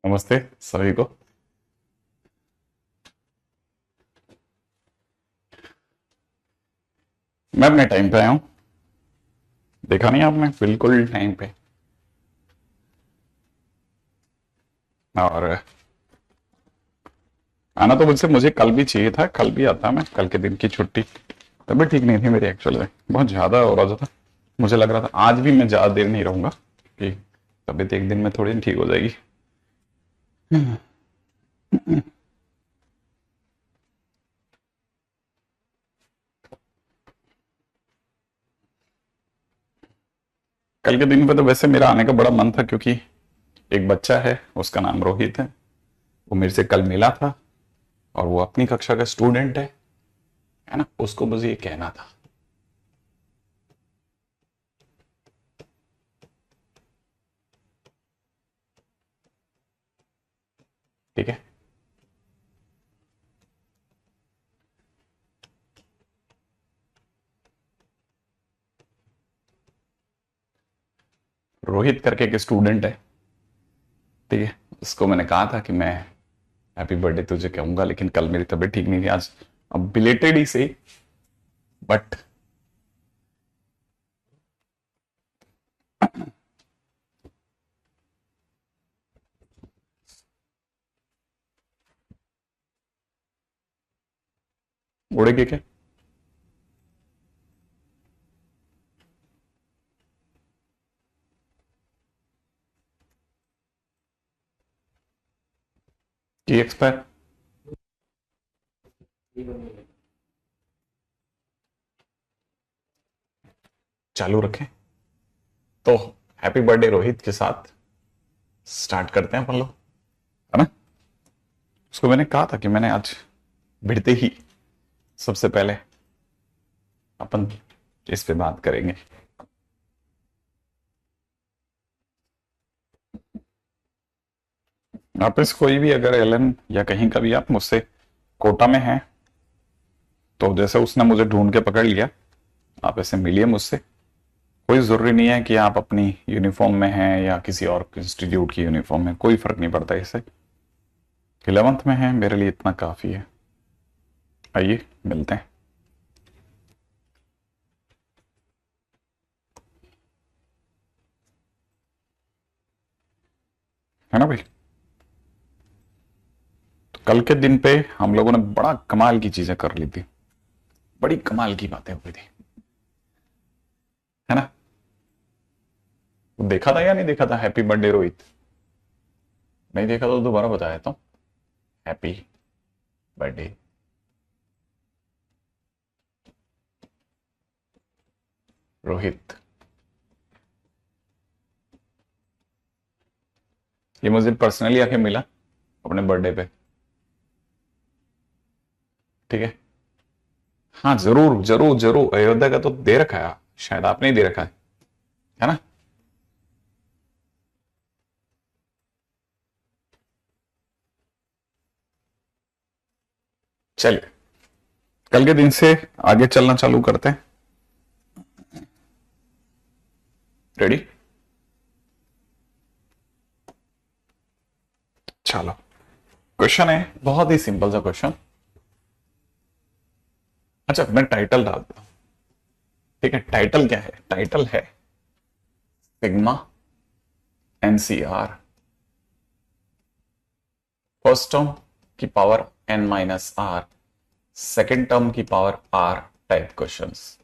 नमस्ते सभी को। मैं अपने टाइम पे आया हूँ। देखा नहीं आपने, बिल्कुल टाइम पे। और आना तो मुझे कल भी चाहिए था, कल भी आता मैं, कल के दिन की छुट्टी। तबीयत ठीक नहीं थी मेरी, एक्चुअली बहुत ज़्यादा हो रहा था। मुझे लग रहा था आज भी मैं ज़्यादा देर नहीं रहूँगा कि तबीयत एक दिन में थोड़ी ठीक हो जाएगी। कल के दिन पे तो वैसे मेरा आने का बड़ा मन था, क्योंकि एक बच्चा है, उसका नाम रोहित है। वो मेरे से कल मिला था और वो अपनी कक्षा का स्टूडेंट है ना। उसको मुझे ये कहना था। ठीक है। रोहित करके एक स्टूडेंट है, ठीक है। उसको मैंने कहा था कि मैं हैप्पी बर्थडे तुझे कहूंगा, लेकिन कल मेरी तबीयत ठीक नहीं थी। आज अब बिलेटेड ही सही, बट उड़ेगे क्या? कि एक्सपायर चालू रखें तो हैप्पी बर्थडे रोहित के साथ स्टार्ट करते हैं अपन लोग, है ना। उसको मैंने कहा था कि मैंने आज भिड़ते ही सबसे पहले अपन इस पे बात करेंगे। आप इस कोई भी अगर एलन या कहीं का भी आप मुझसे कोटा में हैं, तो जैसे उसने मुझे ढूंढ के पकड़ लिया, आप ऐसे मिलिए मुझसे। कोई जरूरी नहीं है कि आप अपनी यूनिफॉर्म में हैं या किसी और इंस्टीट्यूट की यूनिफॉर्म में, कोई फर्क नहीं पड़ता इससे। 11th में है, मेरे लिए इतना काफी है। आइए मिलते हैं। है ना भाई। तो कल के दिन पे हम लोगों ने बड़ा कमाल की चीजें कर ली थी, बड़ी कमाल की बातें हुई थी, है ना। देखा था या नहीं देखा था हैप्पी बर्थडे रोहित? नहीं देखा तो दोबारा बता देता हूँ। Happy birthday Rohit. ये मुझे पर्सनली आके मिला अपने बर्थडे पे, ठीक है। हाँ जरूर जरूर जरूर, अयोध्या का तो दे रखा है, शायद आपने ही दे रखा है ना। चलिए कल के दिन से आगे चलना चालू करते हैं। रेडी? चलो, क्वेश्चन है बहुत ही सिंपल सा क्वेश्चन। अच्छा मैं टाइटल डालता हूं, ठीक है। टाइटल क्या है? टाइटल है सिग्मा एनसीआर फर्स्ट टर्म की power N minus R, second term की पावर आर टाइप क्वेश्चंस।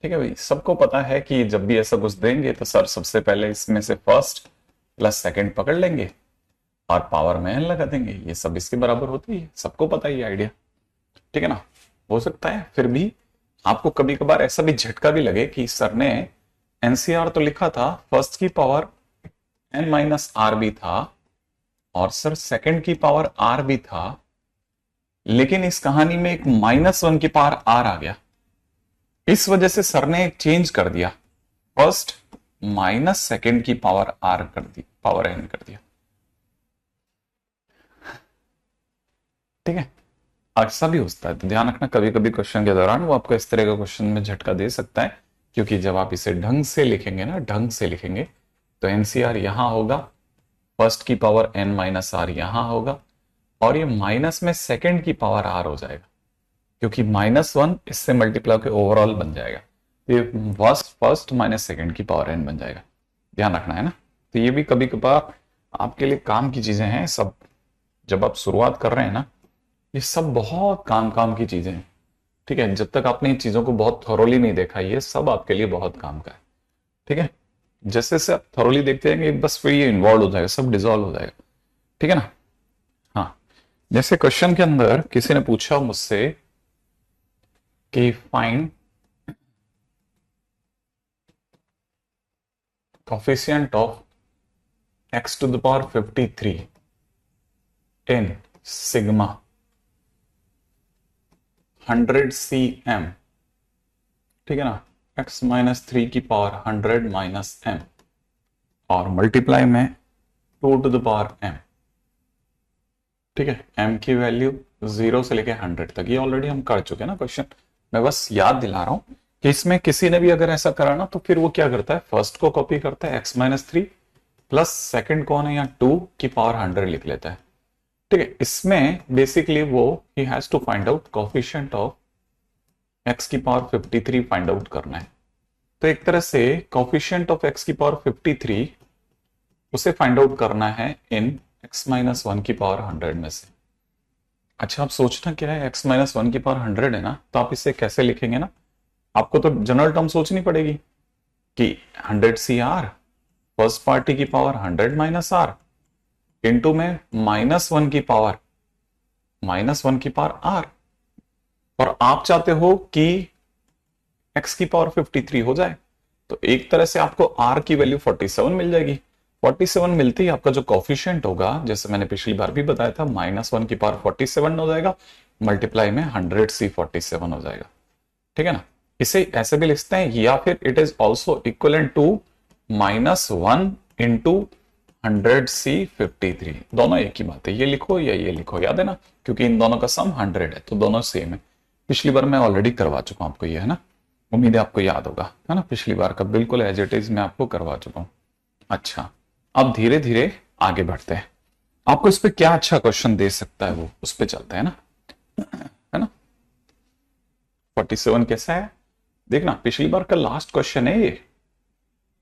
ठीक है भाई, सबको पता है कि जब भी ऐसा कुछ देंगे तो सर सबसे पहले इसमें से फर्स्ट प्लस सेकंड पकड़ लेंगे और पावर में एन लगा देंगे। ये सब इसके बराबर होती है, सबको पता है ये आइडिया, ठीक है ना। हो सकता है फिर भी आपको कभी कभार ऐसा भी झटका भी लगे कि सर ने एनसीआर तो लिखा था, फर्स्ट की पावर एन माइनस आर भी था और सर सेकंड की पावर आर भी था, लेकिन इस कहानी में एक -1 की पावर आर आ गया। इस वजह से सर ने एक चेंज कर दिया, फर्स्ट माइनस सेकंड की पावर आर कर दी, पावर एन कर दिया, ठीक है। ऐसा भी होता है तो ध्यान रखना, कभी कभी क्वेश्चन के दौरान वो आपको इस तरह का क्वेश्चन में झटका दे सकता है, क्योंकि जब आप इसे ढंग से लिखेंगे ना, ढंग से लिखेंगे, तो एनसीआर यहां होगा फर्स्ट की पावर n माइनस आर यहां होगा, और ये माइनस में सेकंड की पावर r हो जाएगा, क्योंकि -1 इससे मल्टीप्लाई के ओवरऑल बन जाएगा। तो ये फर्स्ट माइनस सेकंड की पावर n बन जाएगा। ध्यान रखना है ना। तो ये भी कभी कभार आपके लिए काम की चीजें हैं सब, जब आप शुरुआत कर रहे हैं ना, ये सब बहुत काम की चीजें हैं। ठीक है, जब तक आपने इन चीजों को बहुत थोरोली नहीं देखा, ये सब आपके लिए बहुत काम का है। ठीक है, जैसे जैसे आप थोरोली देखते हैं बस फिर ये इन्वॉल्व हो जाएगा, सब डिजॉल्व हो जाएगा। ठीक है ना। हाँ, जैसे क्वेश्चन के अंदर किसी ने पूछा मुझसे कि find coefficient of x to the power 53 in sigma 100 cm, ठीक है ना, x माइनस 3 की पावर 100 माइनस m और मल्टीप्लाई में 2 to the power m। ठीक है, m की वैल्यू 0 से लेके 100 तक, ये ऑलरेडी हम कर चुके हैं ना क्वेश्चन। मैं बस याद दिला रहा हूं कि इसमें किसी ने भी अगर ऐसा करा ना, तो फिर वो क्या करता है, फर्स्ट को कॉपी करता है x माइनस 3 प्लस सेकेंड कौन है, यहाँ 2 की पावर 100 लिख लेता है। ठीक है, इसमें बेसिकली वो ही has to find out coefficient of x की पावर 53 फाइंड आउट करना है। तो एक तरह से कोफिशिएंट ऑफ x की पावर 53 उसे फाइंड आउट करना है इन x माइनस 1 की पावर 100 में से। अच्छा, आप सोचना क्या है, x माइनस 1 की पावर 100 है ना, तो आप इसे कैसे लिखेंगे ना, आपको तो जनरल टर्म सोचनी पड़ेगी कि 100 CR फर्स्ट पार्टी की पावर 100 माइनस आर इंटू में -1 की पावर आर, और आप चाहते हो कि x की पावर 53 हो जाए। तो एक तरह से आपको r की वैल्यू 47 मिल जाएगी। 47 मिलती ही आपका जो कोफिशिएंट होगा, जैसे मैंने पिछली बार भी बताया था, -1 की पावर 47 हो जाएगा, मल्टीप्लाई में 100C47 हो जाएगा। ठीक है ना। इसे ऐसे भी लिखते हैं, या फिर it is also equivalent to -1 into 100C53। दोनों एक ही बात है, ये लिखो या ये लिखो, याद है ना, क्योंकि इन दोनों का सम 100 है, तो दोनों सेम है। पिछली बार मैं ऑलरेडी करवा चुका हूं आपको, ये है ना, उम्मीद है आपको याद होगा, है ना, पिछली बार का बिल्कुल एज इट इज मैं आपको करवा चुका हूं। अच्छा, अब धीरे धीरे आगे बढ़ते हैं। आपको इस पे क्या अच्छा क्वेश्चन दे सकता है, वो उस पे चलते हैं ना, है ना। 47 कैसा है देखना, पिछली बार का लास्ट क्वेश्चन है ये,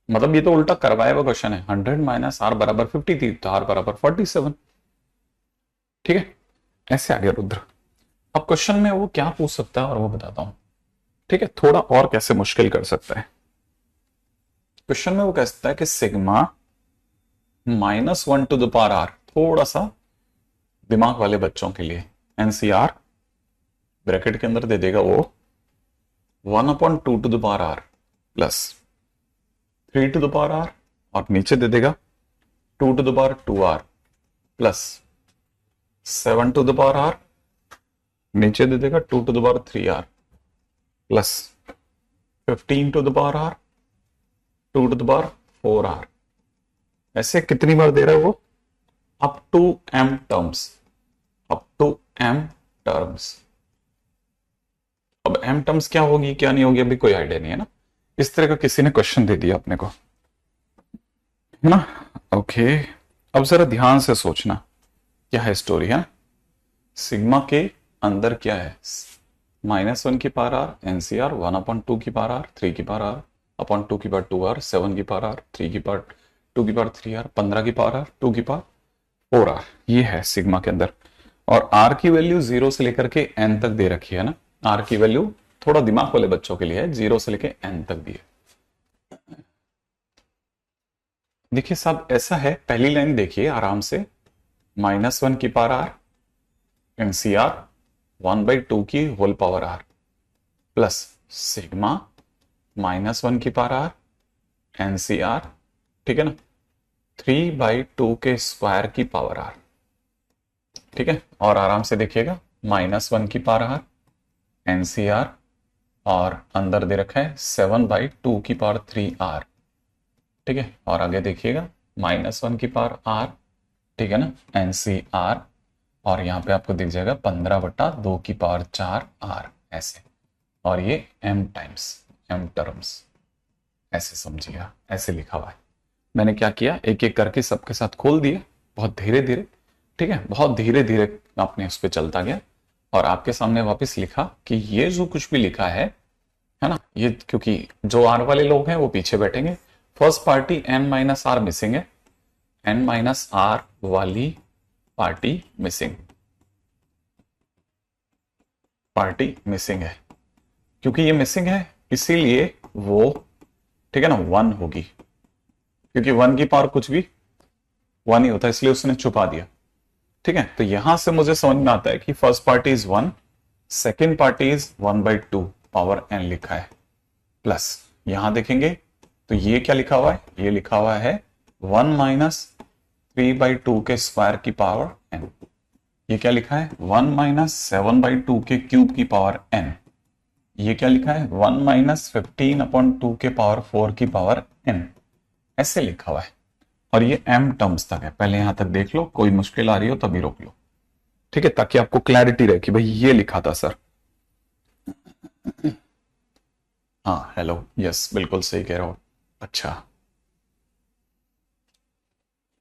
मतलब ये तो उल्टा करवाया हुआ क्वेश्चन है। 100 माइनस आर बराबर 50 थी, तो आर बराबर 47। ठीक है, ऐसे आ गया रुद्र। अब क्वेश्चन में वो क्या पूछ सकता है और वो बताता हूं। ठीक है, थोड़ा और कैसे मुश्किल कर सकता है। क्वेश्चन में वो कह सकता है कि sigma -1 to the power R, थोड़ा सा दिमाग वाले बच्चों के लिए, एनसीआर ब्रैकेट के अंदर दे देगा वो 1/2 to the power R plus 3 to the power R, और नीचे दे देगा 2 to the power 2r plus 7 to the power R, नीचे दे देगा 2 to the power 3r plus 15 to the power R, 2 to the power 4r। ऐसे कितनी बार दे रहा है वो, up to m terms, up to m terms. अब m टर्म्स क्या होगी क्या नहीं होगी अभी कोई आइडिया नहीं है ना। इस तरह का किसी ने क्वेश्चन दे दिया अपने को, है ना। ओके, अब जरा ध्यान से सोचना क्या है स्टोरी, है। सिग्मा के अंदर क्या है, -1 की पावर आर, एनसीआर 1/2 की पावर आर, 3 की पावर आर अपॉन 2 की पावर 2r, 7 की पावर आर, 3 की पावर 2 की पावर 3r, 15 की पावर आर, 2 की पावर 4r, ये है सिग्मा के अंदर। और r की वैल्यू 0 से लेकर के n तक दे रखी है ना। r की वैल्यू थोड़ा दिमाग वाले बच्चों के लिए है, 0 से लेकर n तक दी है। देखिए साहब, ऐसा है, पहली लाइन देखिए आराम से, -1 की पावर आर, एनसीआर 1/2 की whole power R plus sigma -1 की पावर आर, एनसीआर, ठीक है ना, 3/2 के स्क्वायर की पावर आर। ठीक है, और आराम से देखिएगा, -1 की पावर आर, एनसीआर, और अंदर दे रखा है 7/2 की पावर 3r। ठीक है, और आगे देखिएगा -1 की पावर r, ठीक है ना, एनसीआर, और यहां पे आपको दिख जाएगा 15/2 की पावर 4r, ऐसे। और ये m टाइम्स m टर्म्स, ऐसे समझिएगा, ऐसे लिखा हुआ है। मैंने क्या किया, एक एक करके सबके साथ खोल दिए बहुत धीरे धीरे। ठीक है, बहुत धीरे धीरे आपने उस पर चलता गया और आपके सामने वापस लिखा कि ये जो कुछ भी लिखा है ना, ये क्योंकि जो आर वाले लोग हैं वो पीछे बैठेंगे, first party N minus R missing है, एन माइनस आर वाली पार्टी मिसिंग, पार्टी मिसिंग है। क्योंकि ये मिसिंग है इसीलिए वो, ठीक है ना, वन होगी, क्योंकि वन की पावर कुछ भी वन ही होता है, इसलिए उसने छुपा दिया। ठीक है, तो यहां से मुझे समझ में आता है कि first party is one, second party is 1/2 power N लिखा है, प्लस यहां देखेंगे तो ये क्या लिखा हुआ है, ये लिखा हुआ है 1-3/2 के स्क्वायर की पावर एन। ये क्या लिखा है, 1-7/2 के क्यूब की पावर एन। ये क्या लिखा है, 1-15/2 के पावर 4 की पावर एन, ऐसे लिखा हुआ है। और ये m टर्म्स तक है, पहले यहां तक देख लो, कोई मुश्किल आ रही हो तभी रोक लो। ठीक है, ताकि आपको क्लैरिटी रहे कि भाई ये लिखा था सर। हाँ हेलो, यस बिल्कुल सही कह रहे हो। अच्छा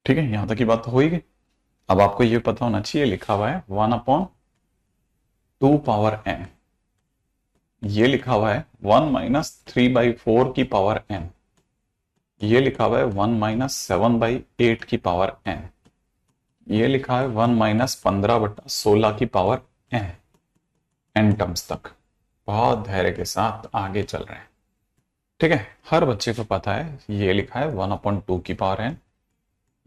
ठीक है, यहां तक की बात तो हो ही गई। अब आपको ये पता होना चाहिए लिखा हुआ है 1/2 पावर n, ये लिखा हुआ है 1-3/4 की पावर n, ये लिखा हुआ है 1-7/8 की पावर n, ये लिखा है 1-15/16 की पावर n, n टर्म्स तक बहुत धैर्य के साथ आगे चल रहे हैं। ठीक है, हर बच्चे को पता है ये लिखा है 1/2 की पावर n,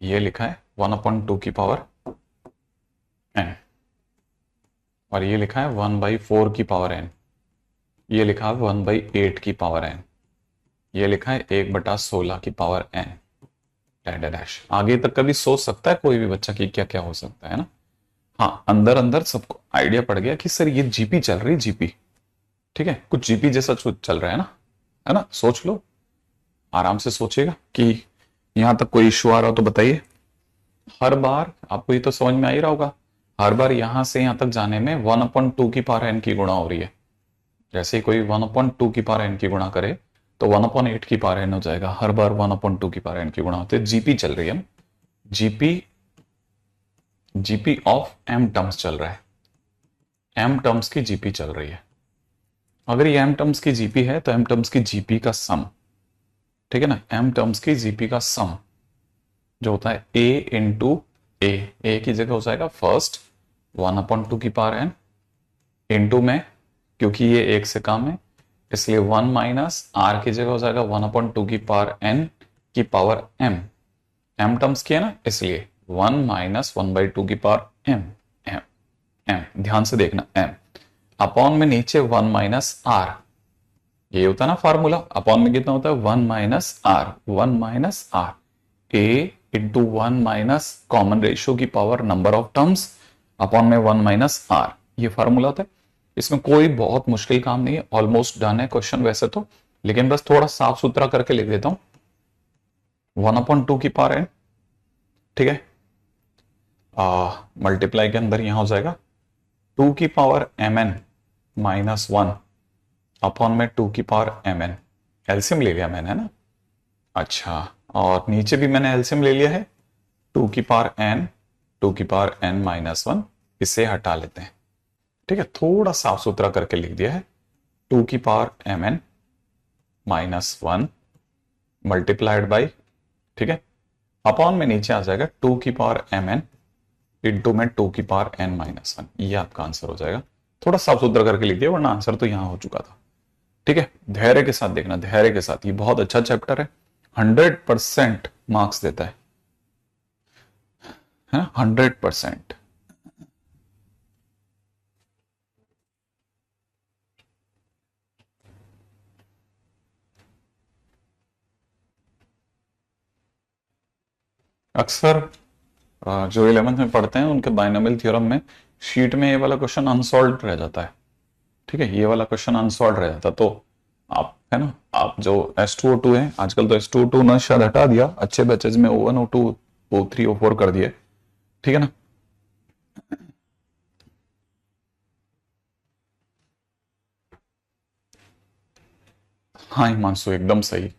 ये लिखा है 1/2 की पावर n, और ये लिखा है 1/4 की पावर n, ये लिखा है 1/8 की पावर n, ये लिखा है 1/16 की पावर n डैश। आगे तक कभी सोच सकता है कोई भी बच्चा कि क्या क्या हो सकता है ना। हाँ, अंदर अंदर सबको आइडिया पड़ गया कि सर ये जीपी चल रही, जीपी। ठीक है, कुछ जीपी जैसा चल रहा है ना, सोच लो, आराम से सोचिएगा कि यहां तक कोई इश्यू आ रहा हो तो बताइए। हर बार आपको ये तो समझ में आ ही रहा होगा, हर बार यहां से यहां तक जाने में 1/2 की पावर n की गुणा हो रही है। जैसे ही कोई 1/2 की पावर n की गुणा करे तो 1/8 की पावर n हो जाएगा, हर बार 1/2 की पावर n की गुणा होती है। जीपी चल रही है, GP, GP of m terms चल रहा है, m टर्म्स की जीपी चल रही है। अगर ये m टर्म्स की जीपी है तो m टर्म्स की जीपी का सम, ठीक है ना, m टर्म्स की जीपी का सम जो होता है a इंटू ए की जगह हो जाएगा फर्स्ट 1/2 की पावर n इंटू में, क्योंकि ये एक से कम है इसलिए 1 माइनस आर की जगह हो जाएगा 1/2 की पावर n की पावर m, m टर्म्स की है ना इसलिए 1 माइनस 1/2 की पावर m, m, m ध्यान से देखना, m अपॉन में नीचे 1 माइनस आर, ये होता है ना फार्मूला, अपॉन में कितना होता है 1 minus r, 1 minus r a into 1 minus common ratio की power number of terms upon में 1 माइनस आर, ये फार्मूला होता है। इसमें कोई बहुत मुश्किल काम नहीं है, ऑलमोस्ट डन है क्वेश्चन वैसे तो, लेकिन बस थोड़ा साफ सुथरा करके लिख देता हूं 1/2 की पावर n, ठीक है, मल्टीप्लाई के अंदर यहां हो जाएगा 2 की पावर mn माइनस 1 अपॉन में 2 की पावर mn, एलसीएम ले लिया मैंने, है ना। अच्छा, और नीचे भी मैंने एलसीएम ले लिया है 2 की पावर n, 2 की पावर n माइनस 1, इसे हटा लेते हैं। ठीक है, थोड़ा साफ सुथरा करके लिख दिया है 2 की power mn minus 1 multiplied by, ठीक है, अपॉन में नीचे आ जाएगा 2 की पावर mn इंटू में 2 की पावर n माइनस 1, ये आपका आंसर हो जाएगा। थोड़ा साफ सुथरा करके लिख दिया वरना आंसर तो यहां हो चुका था। ठीक है, धैर्य के साथ देखना, धैर्य के साथ, ये बहुत अच्छा चैप्टर है, 100% मार्क्स देता है ना, 100%। अक्सर जो 11th में पढ़ते हैं उनके बाइनोमियल थ्योरम में शीट में ये वाला क्वेश्चन अनसॉल्व रह जाता है। ठीक है, ये वाला क्वेश्चन अनसॉल्व रह जाता, तो आप, है ना, आप जो S2O2 है, आजकल तो S2O2 ने शायद हटा दिया, अच्छे बैचेज में O1 O2 O3 O4 कर दिए, ठीक है ना। हाँ हिमांशु एकदम सही,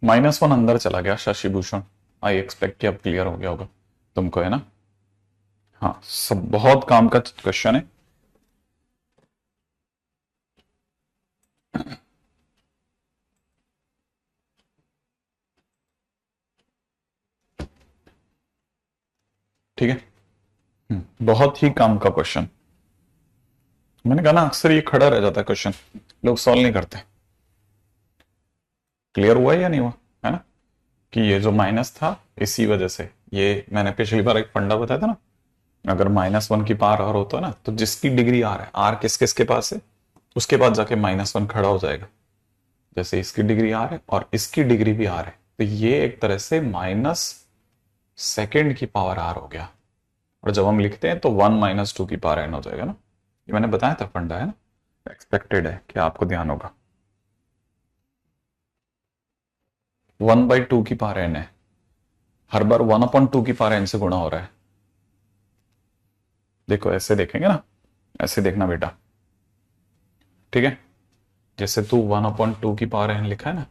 -1 अंदर चला गया शशि भूषण। आई एक्सपेक्ट कि अब क्लियर हो गया होगा तुमको, है ना? हाँ, सब बहुत काम का क्वेश्चन है। ठीक है। बहुत ही काम का क्वेश्चन। मैंने कहा ना, अक्सर ये खड़ा रह जाता है क्वेश्चन, लोग सॉल्व नहीं करते। क्लियर हुआ या नहीं हुआ, है ना? कि ये जो माइनस था, इसी वजह से, ये मैंने पिछली बार एक फंडा बताया था ना, अगर -1 की पावर आर होता है ना, तो जिसकी डिग्री आर है, आर किस किस के पास है, उसके बाद जाके -1 खड़ा हो जाएगा। जैसे इसकी डिग्री आर है और इसकी डिग्री भी आर है, तो ये एक तरह से -2 की पावर आर हो गया। और जब हम लिखते हैं तो 1 - 2 की पावर एन हो जाएगा ना। ये मैंने बताया था फंडा, है ना? एक्सपेक्टेड है कि आपको ध्यान होगा। 1/2 की पावर एन है, हर बार 1/2 की पावर एन से गुणा हो रहा है। देखो ऐसे देखेंगे ना, ऐसे देखना बेटा, ठीक है? जैसे तू 1/2 की पावर एन लिखा है ना,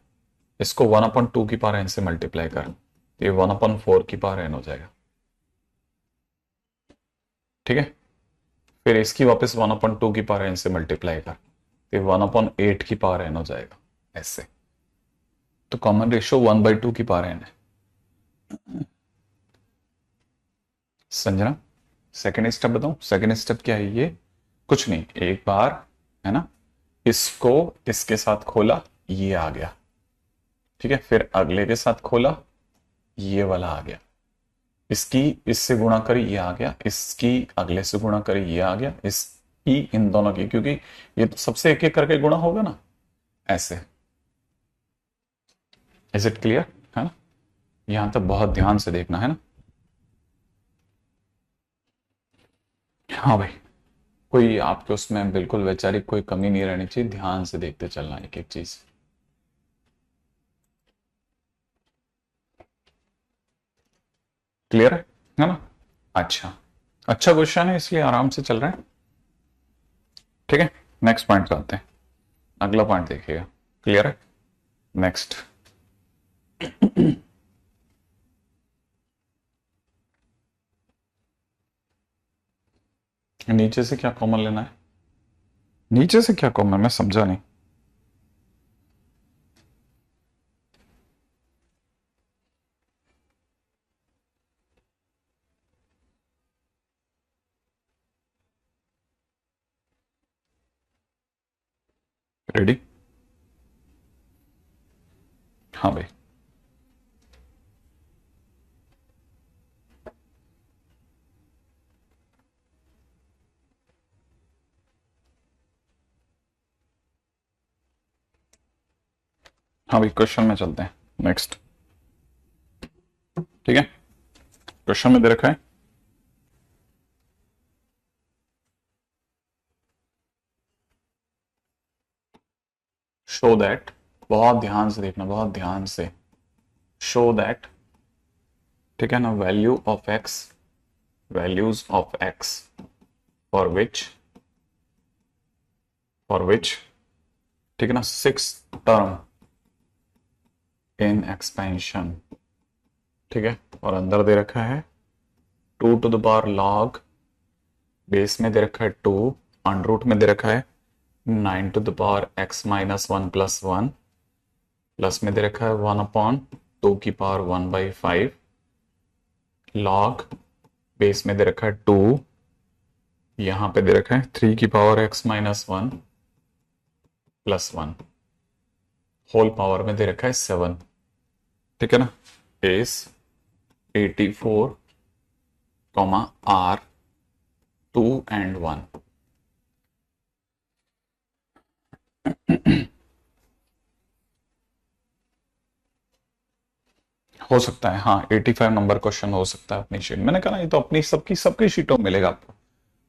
इसको 1/2 की पावर एन से मल्टीप्लाई कर, तो ये 1/4 की पावर एन हो जाएगा। ठीक है? फिर इसकी वापस 1/2 की पावर एन से मल्टीप्लाई कर, तो 1/8 की पावर एन हो जाएगा, ऐसे। तो कॉमन रेशियो 1/2 की पावर एन है। समझना? सेकेंड स्टेप बताऊं? सेकेंड स्टेप क्या है? ये कुछ नहीं, एक बार, है ना, इसको इसके साथ खोला, ये आ गया। ठीक है? फिर अगले के साथ खोला, ये वाला आ गया। इसकी इससे गुणा करी, ये आ गया। इसकी अगले से गुणा करी, ये आ गया। इसकी इन दोनों की, क्योंकि ये तो सबसे एक एक करके गुणा होगा ना, ऐसे। इज इट क्लियर, है ना? यहां तक बहुत ध्यान से देखना, है ना? हाँ भाई, कोई आपके उसमें बिल्कुल वैचारिक कोई कमी नहीं रहनी चाहिए, ध्यान से देखते चलना एक एक चीज। क्लियर है ना? अच्छा, अच्छा क्वेश्चन है, इसलिए आराम से चल रहा है। ठीक है, नेक्स्ट पॉइंट पे आते हैं। अगला पॉइंट देखिएगा। क्लियर है? नेक्स्ट। नीचे से क्या कॉमन लेना है? नीचे से क्या कॉमन, मैं समझा नहीं। रेडी? हाँ भाई। हाँ भाई, क्वेश्चन में चलते हैं। नेक्स्ट। ठीक है, क्वेश्चन में दे रखा है, शो दैट, बहुत ध्यान से देखना, बहुत ध्यान से। शो दैट, ठीक है ना, value of x, values of x for which, ठीक है ना, 6 टर्म इन एक्सपेंशन। ठीक है, और अंदर दे रखा है 2 to the power log, base में दे रखा है 2, अंडर रूट में दे रखा है 9 to the power x - 1 + 1, plus में दे रखा है 1/2 की पावर 1/5, लॉग, बेस में दे रखा है 2, यहां पे दे रखा है 3 की पावर x - 1 + 1, होल पावर में दे रखा है 7। ठीक है ना? Base 84, R 2 and 1। हो सकता है, हाँ, 85 नंबर क्वेश्चन हो सकता है अपनी शीट। मैंने कहा ना, ये तो अपनी सबकी सबकी शीटों में मिलेगा आपको,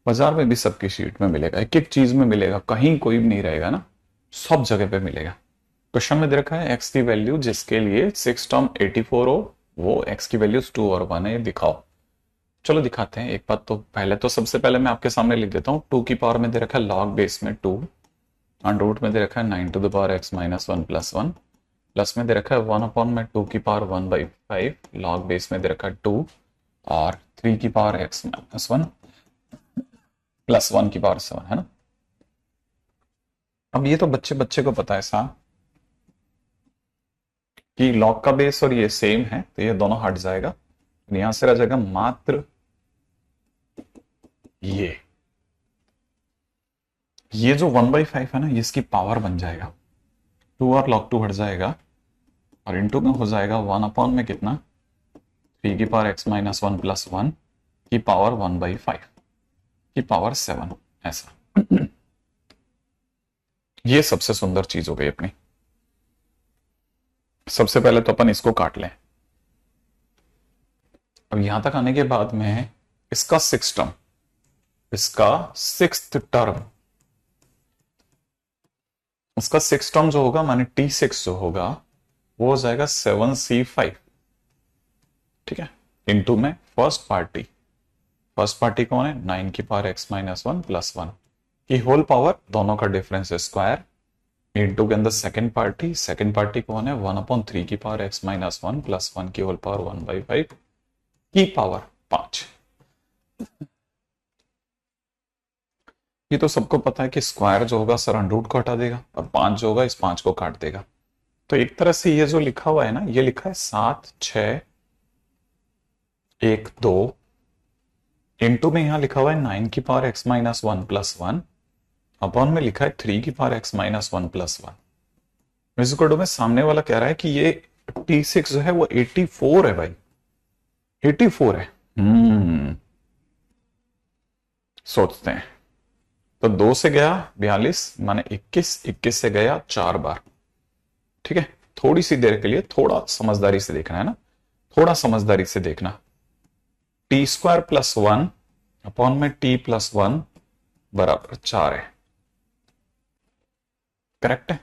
बाजार में भी सबकी शीट में मिलेगा, एक एक चीज में मिलेगा, कहीं कोई भी नहीं रहेगा ना, सब जगह पे मिलेगा। क्वेश्चन में दे रखा है एक्स की वैल्यू जिसके लिए 6 टर्म 84 हो, वो एक्स की वैल्यूज 2 और 1 है, दिखाओ। चलो दिखाते हैं। एक बात तो पहले, तो सबसे पहले मैं आपके सामने लिख देता हूँ। 2 की पावर में दे रखा है लॉग बेस में 2, अंडर रूट में दे रखा है 9 to the power x - 1 + 1, plus में दे रखा है 1/2 लॉग बेस में दे रखा है 2 और 3 की पावर x-1 प्लस 1 की पावर 7 है ना। अब ये तो बच्चे बच्चे को पता है साहब कि लॉग का बेस और ये सेम है, तो ये दोनों हट जाएगा, यहां से रह जाएगा मात्र ये जो 1/5 है ना, ये इसकी पावर बन जाएगा। 2 और log 2 हट जाएगा और इनटू में हो जाएगा 1 में कितना 3 की पावर x-1 प्लस 1 की पावर 1/5 की पावर 7 ऐसा। ये सबसे सुंदर चीज हो गई अपनी। सबसे पहले तो अपन इसको काट लें। अब यहां तक आने के बाद में इसका सिक्स्थ टर्म उसका सिक्स टर्म जो होगा माने T6 जो होगा वो हो जाएगा 7C5, ठीक है, इनटू में फर्स्ट पार्टी कौन है 9 की पावर x-1 प्लस 1 की होल पावर, दोनों का डिफरेंस है स्क्वायर, इनटू के अंदर सेकंड पार्टी कौन है 1/3 की पावर x-1 प्लस 1 की होल पावर 1/5 की पावर 5। ये तो सबको पता है कि स्क्वायर जो होगा सर रूट को हटा देगा और 5 जो होगा इस 5 को काट देगा। तो एक तरह से ये जो लिखा हुआ है ना, ये लिखा है 7 6 1 2 इनटू में यहां लिखा हुआ है 9 की पावर x-1 प्लस 1 अपॉन में लिखा है 3 की पावर x-1 प्लस 1। इस में सामने वाला कह रहा है कि ये T6 जो है वो 84 है भाई, 84 है। सोचते हैं तो 2 से गया 42 माने 21 से गया 4 बार, ठीक है। थोड़ी सी देर के लिए थोड़ा समझदारी से देखना है ना, थोड़ा समझदारी से देखना। T² प्लस 1 अपॉन में T प्लस 1 बराबर 4 है, करेक्ट है।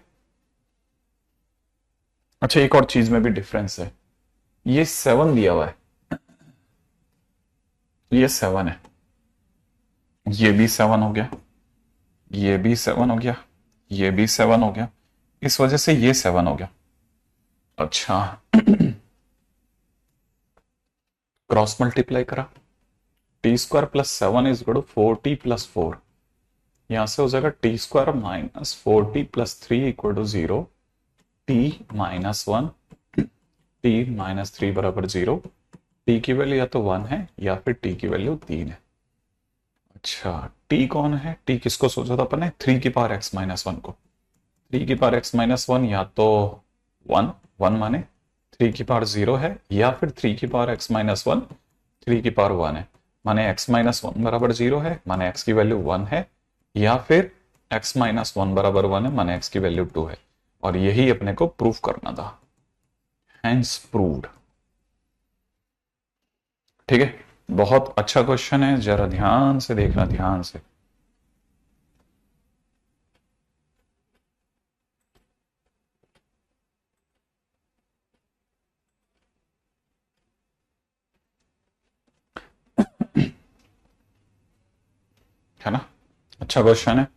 अच्छा एक और चीज में भी डिफरेंस है, ये 7 दिया हुआ है, ये 7 है, ये भी 7 हो गया, ये भी 7 हो गया, ये भी 7 हो गया, इस वजह से ये 7 हो गया। अच्छा क्रॉस मल्टीप्लाई करा, T² plus 7 is equal to 4T plus 4, यहां से हो जाएगा T² minus 4T plus 3 equal to 0, T minus 1 T minus 3 बराबर 0, T की वैल्यू या तो 1 है या फिर T की वैल्यू 3 है। अच्छा T कौन है, T किसको सोचा था अपन ने 3 की पावर x-1 को, 3 की पावर x-1 या तो 1 माने 3 की पावर 0 है या फिर 3 की पावर x-1 3 की पावर 1 है, माने x-1 बराबर 0 है माने x की वैल्यू 1 है, या फिर x-1 बराबर 1 है माने x की वैल्यू 2 है, और यही अपने को प्रूफ करना था, हैंस प्रूव्ड। ठीक है, बहुत अच्छा क्वेश्चन है, जरा ध्यान से देखना, ध्यान से। है ना, अच्छा क्वेश्चन है।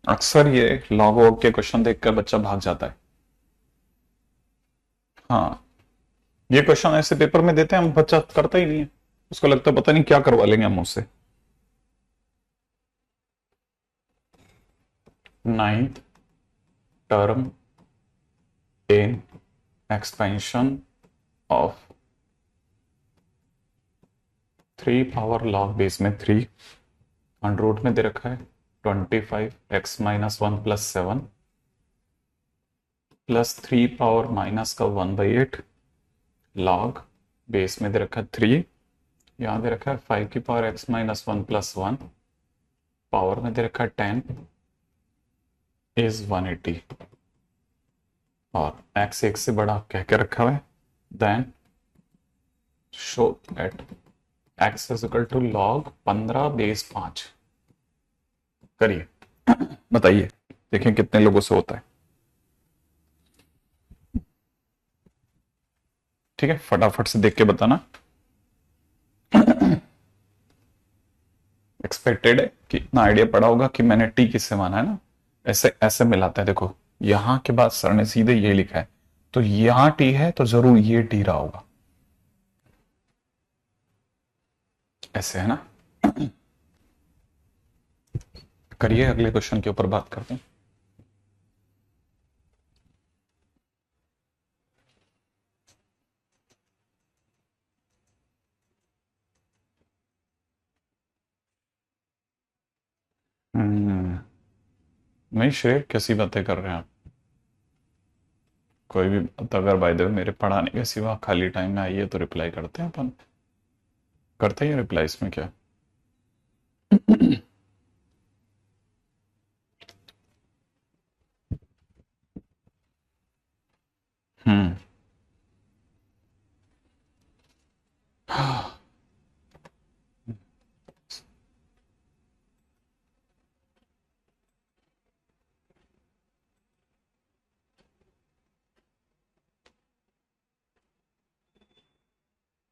अक्सर ये लॉग वॉग के क्वेश्चन देखकर बच्चा भाग जाता है। हाँ ये क्वेश्चन ऐसे पेपर में देते हैं, हम बच्चा करता ही नहीं है, उसको लगता है पता नहीं क्या करवा लेंगे हम उससे। 9th term in expansion of 3 power log base में 3 अंडर रूट में दे रखा है 25x-1 plus 7 plus 3 power minus का 1/8 लॉग बेस में दे रखा है 3, यहां दे रखा है 5 की पावर x-1 प्लस 1 पावर में दे रखा है 10 इज 180 और x 1 से बड़ा कह के रखा हुआ है, then show that x is equal to log 15 base 5। करिए बताइए, देखें कितने लोगों से होता है। ठीक है, फटाफट से देख के बताना। एक्सपेक्टेड है कि इतना आइडिया पड़ा होगा कि मैंने टी किससे माना है ना, ऐसे ऐसे मिलाते हैं, देखो यहां के बाद सर ने सीधे ये लिखा है, तो यहां टी है तो जरूर ये टी रहा होगा, ऐसे है ना। करिए अगले क्वेश्चन के ऊपर बात करते हैं। नहीं श्रेय, कैसी बातें कर रहे हैं आप? कोई भी बात अगर बाय द वे मेरे पढ़ाने के सिवा खाली टाइम में आई है तो रिप्लाई करते हैं अपन, करते हैं रिप्लाई, इसमें क्या। हम्म।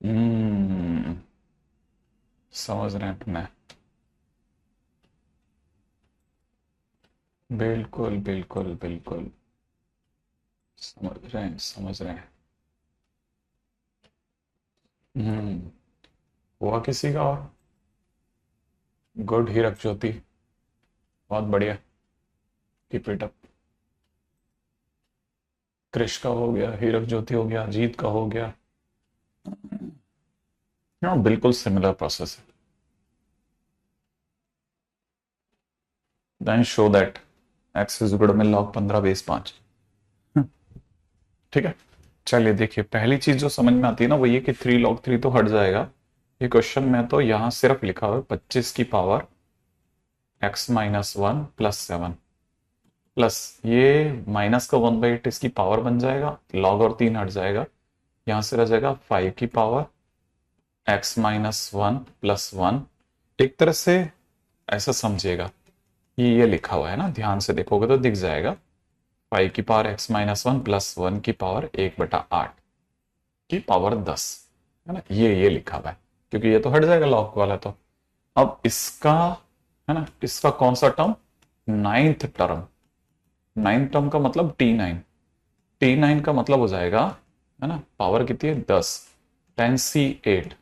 हम्म, समझ रहे हैं अपने। बिल्कुल बिल्कुल बिल्कुल, समझ रहे हैं समझ रहे हैं। हम्म। हुआ किसी का और? गुड हीरक ज्योति, बहुत बढ़िया, कीप इट अप। क्रिश का हो गया, हीरक ज्योति हो गया, जीत का हो गया। हाँ बिल्कुल सिमिलर प्रोसेस है। Then show that X is equal में log 15 बेस 5। ठीक है। चलिए देखिए, पहली चीज जो समझ में आती है ना वो ये कि 3 log 3 तो हट जाएगा। ये क्वेश्चन में तो यहां सिर्फ लिखा हुआ है 25 की पावर x-1 प्लस 7, प्लस ये माइनस का 1/8 इसकी पावर बन जाएगा, लॉग और 3 हट जाएगा, यहां से रह जाएगा 5 की पावर x-1 प्लस 1। एक तरह से ऐसा समझिएगा, ये लिखा हुआ है ना, ध्यान से देखोगे तो दिख जाएगा, 5 की पावर x-1 प्लस 1 की पावर 1/8 की पावर 10, है ना, ये लिखा हुआ है, क्योंकि ये तो हट जाएगा लॉग वाला। तो अब इसका, है ना, इसका कौन सा term, ninth term, ninth term का मतलब T9 का मतलब हो जाएगा, है ना, पावर कितनी है 10, 10C8,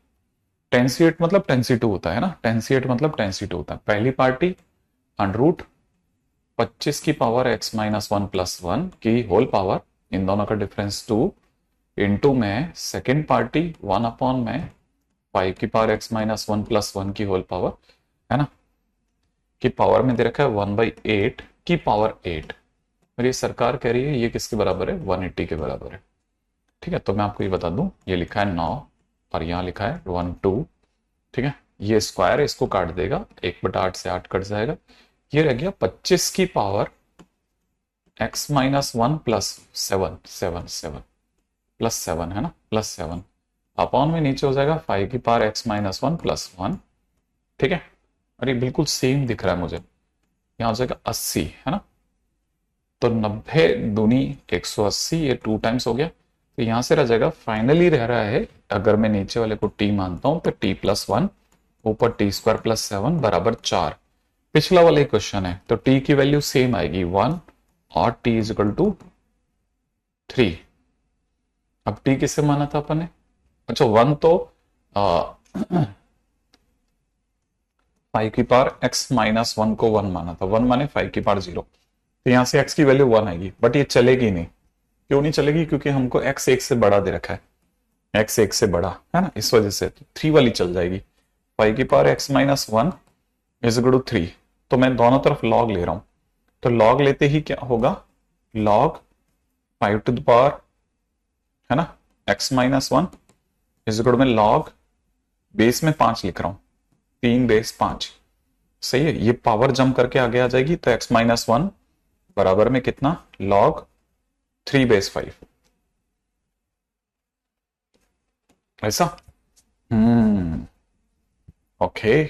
10C8 मतलब 10C2 होता है ना, 10C8 मतलब 10C2 होता है। पहली पार्टी अंडरूट 25 की पावर x-1 प्लस 1 की होल पावर, इन दोनों का डिफरेंस 2, इंटू में सेकेंड पार्टी 1 में 5 की पावर x-1 प्लस 1 की होल पावर, है ना, की पावर में दे रखा है 1/8 की पावर 8, और ये सरकार कह रही है ये किसके बराबर है, 180 के बराबर है। ठीक है, तो मैं आपको ये बता दूं, ये लिखा है 9 और यहाँ लिखा है 1 2। ठीक है, ये स्क्वायर है, इसको काट देगा, 1/8 से 8 कट जाएगा, ये रह गया 25 की पावर x-1 प्लस 7, 7 7 प्लस 7, है ना, प्लस 7 अपॉन में नीचे हो जाएगा 5 की पावर x-1 प्लस 1। ठीक है, और ये बिल्कुल सेम दिख रहा है मुझे, यहाँ हो जाएगा 80, है ना, तो 90 दूनी 180, ये 2 टाइम्स हो गया, तो यहां से रह जाएगा, फाइनली रह रहा है, अगर मैं नीचे वाले को t मानता हूं तो t प्लस 1 ऊपर t² प्लस 7 बराबर 4। पिछला वाला क्वेश्चन है तो t की वैल्यू सेम आएगी 1 और t इज इक्वल टू 3। अब t किससे माना था अपन ने, अच्छा 1 तो 5 की पावर x-1 को 1 माना था, 1 माने 5 की पावर 0, तो यहां से x की वैल्यू 1 आएगी, बट ये चलेगी नहीं। क्यों नहीं चलेगी, क्योंकि हमको x 1 से बड़ा दे रखा है, x 1 से बड़ा, है ना, इस वजह से तो 3 वाली चल जाएगी, 5 की power x-1 is equal to 3। तो मैं दोनों तरफ लॉग ले रहा हूं, तो लॉग लेते ही क्या होगा, लॉग 5 टू द पावर, है ना, x-1 इज इक्वल टू, मैं लॉग बेस में 5 लिख रहा हूं, 3 बेस 5, सही है, ये पावर जंप करके आगे आ जाएगी, तो x-1 बराबर में कितना, लॉग 3 बेस 5, ऐसा। ओके,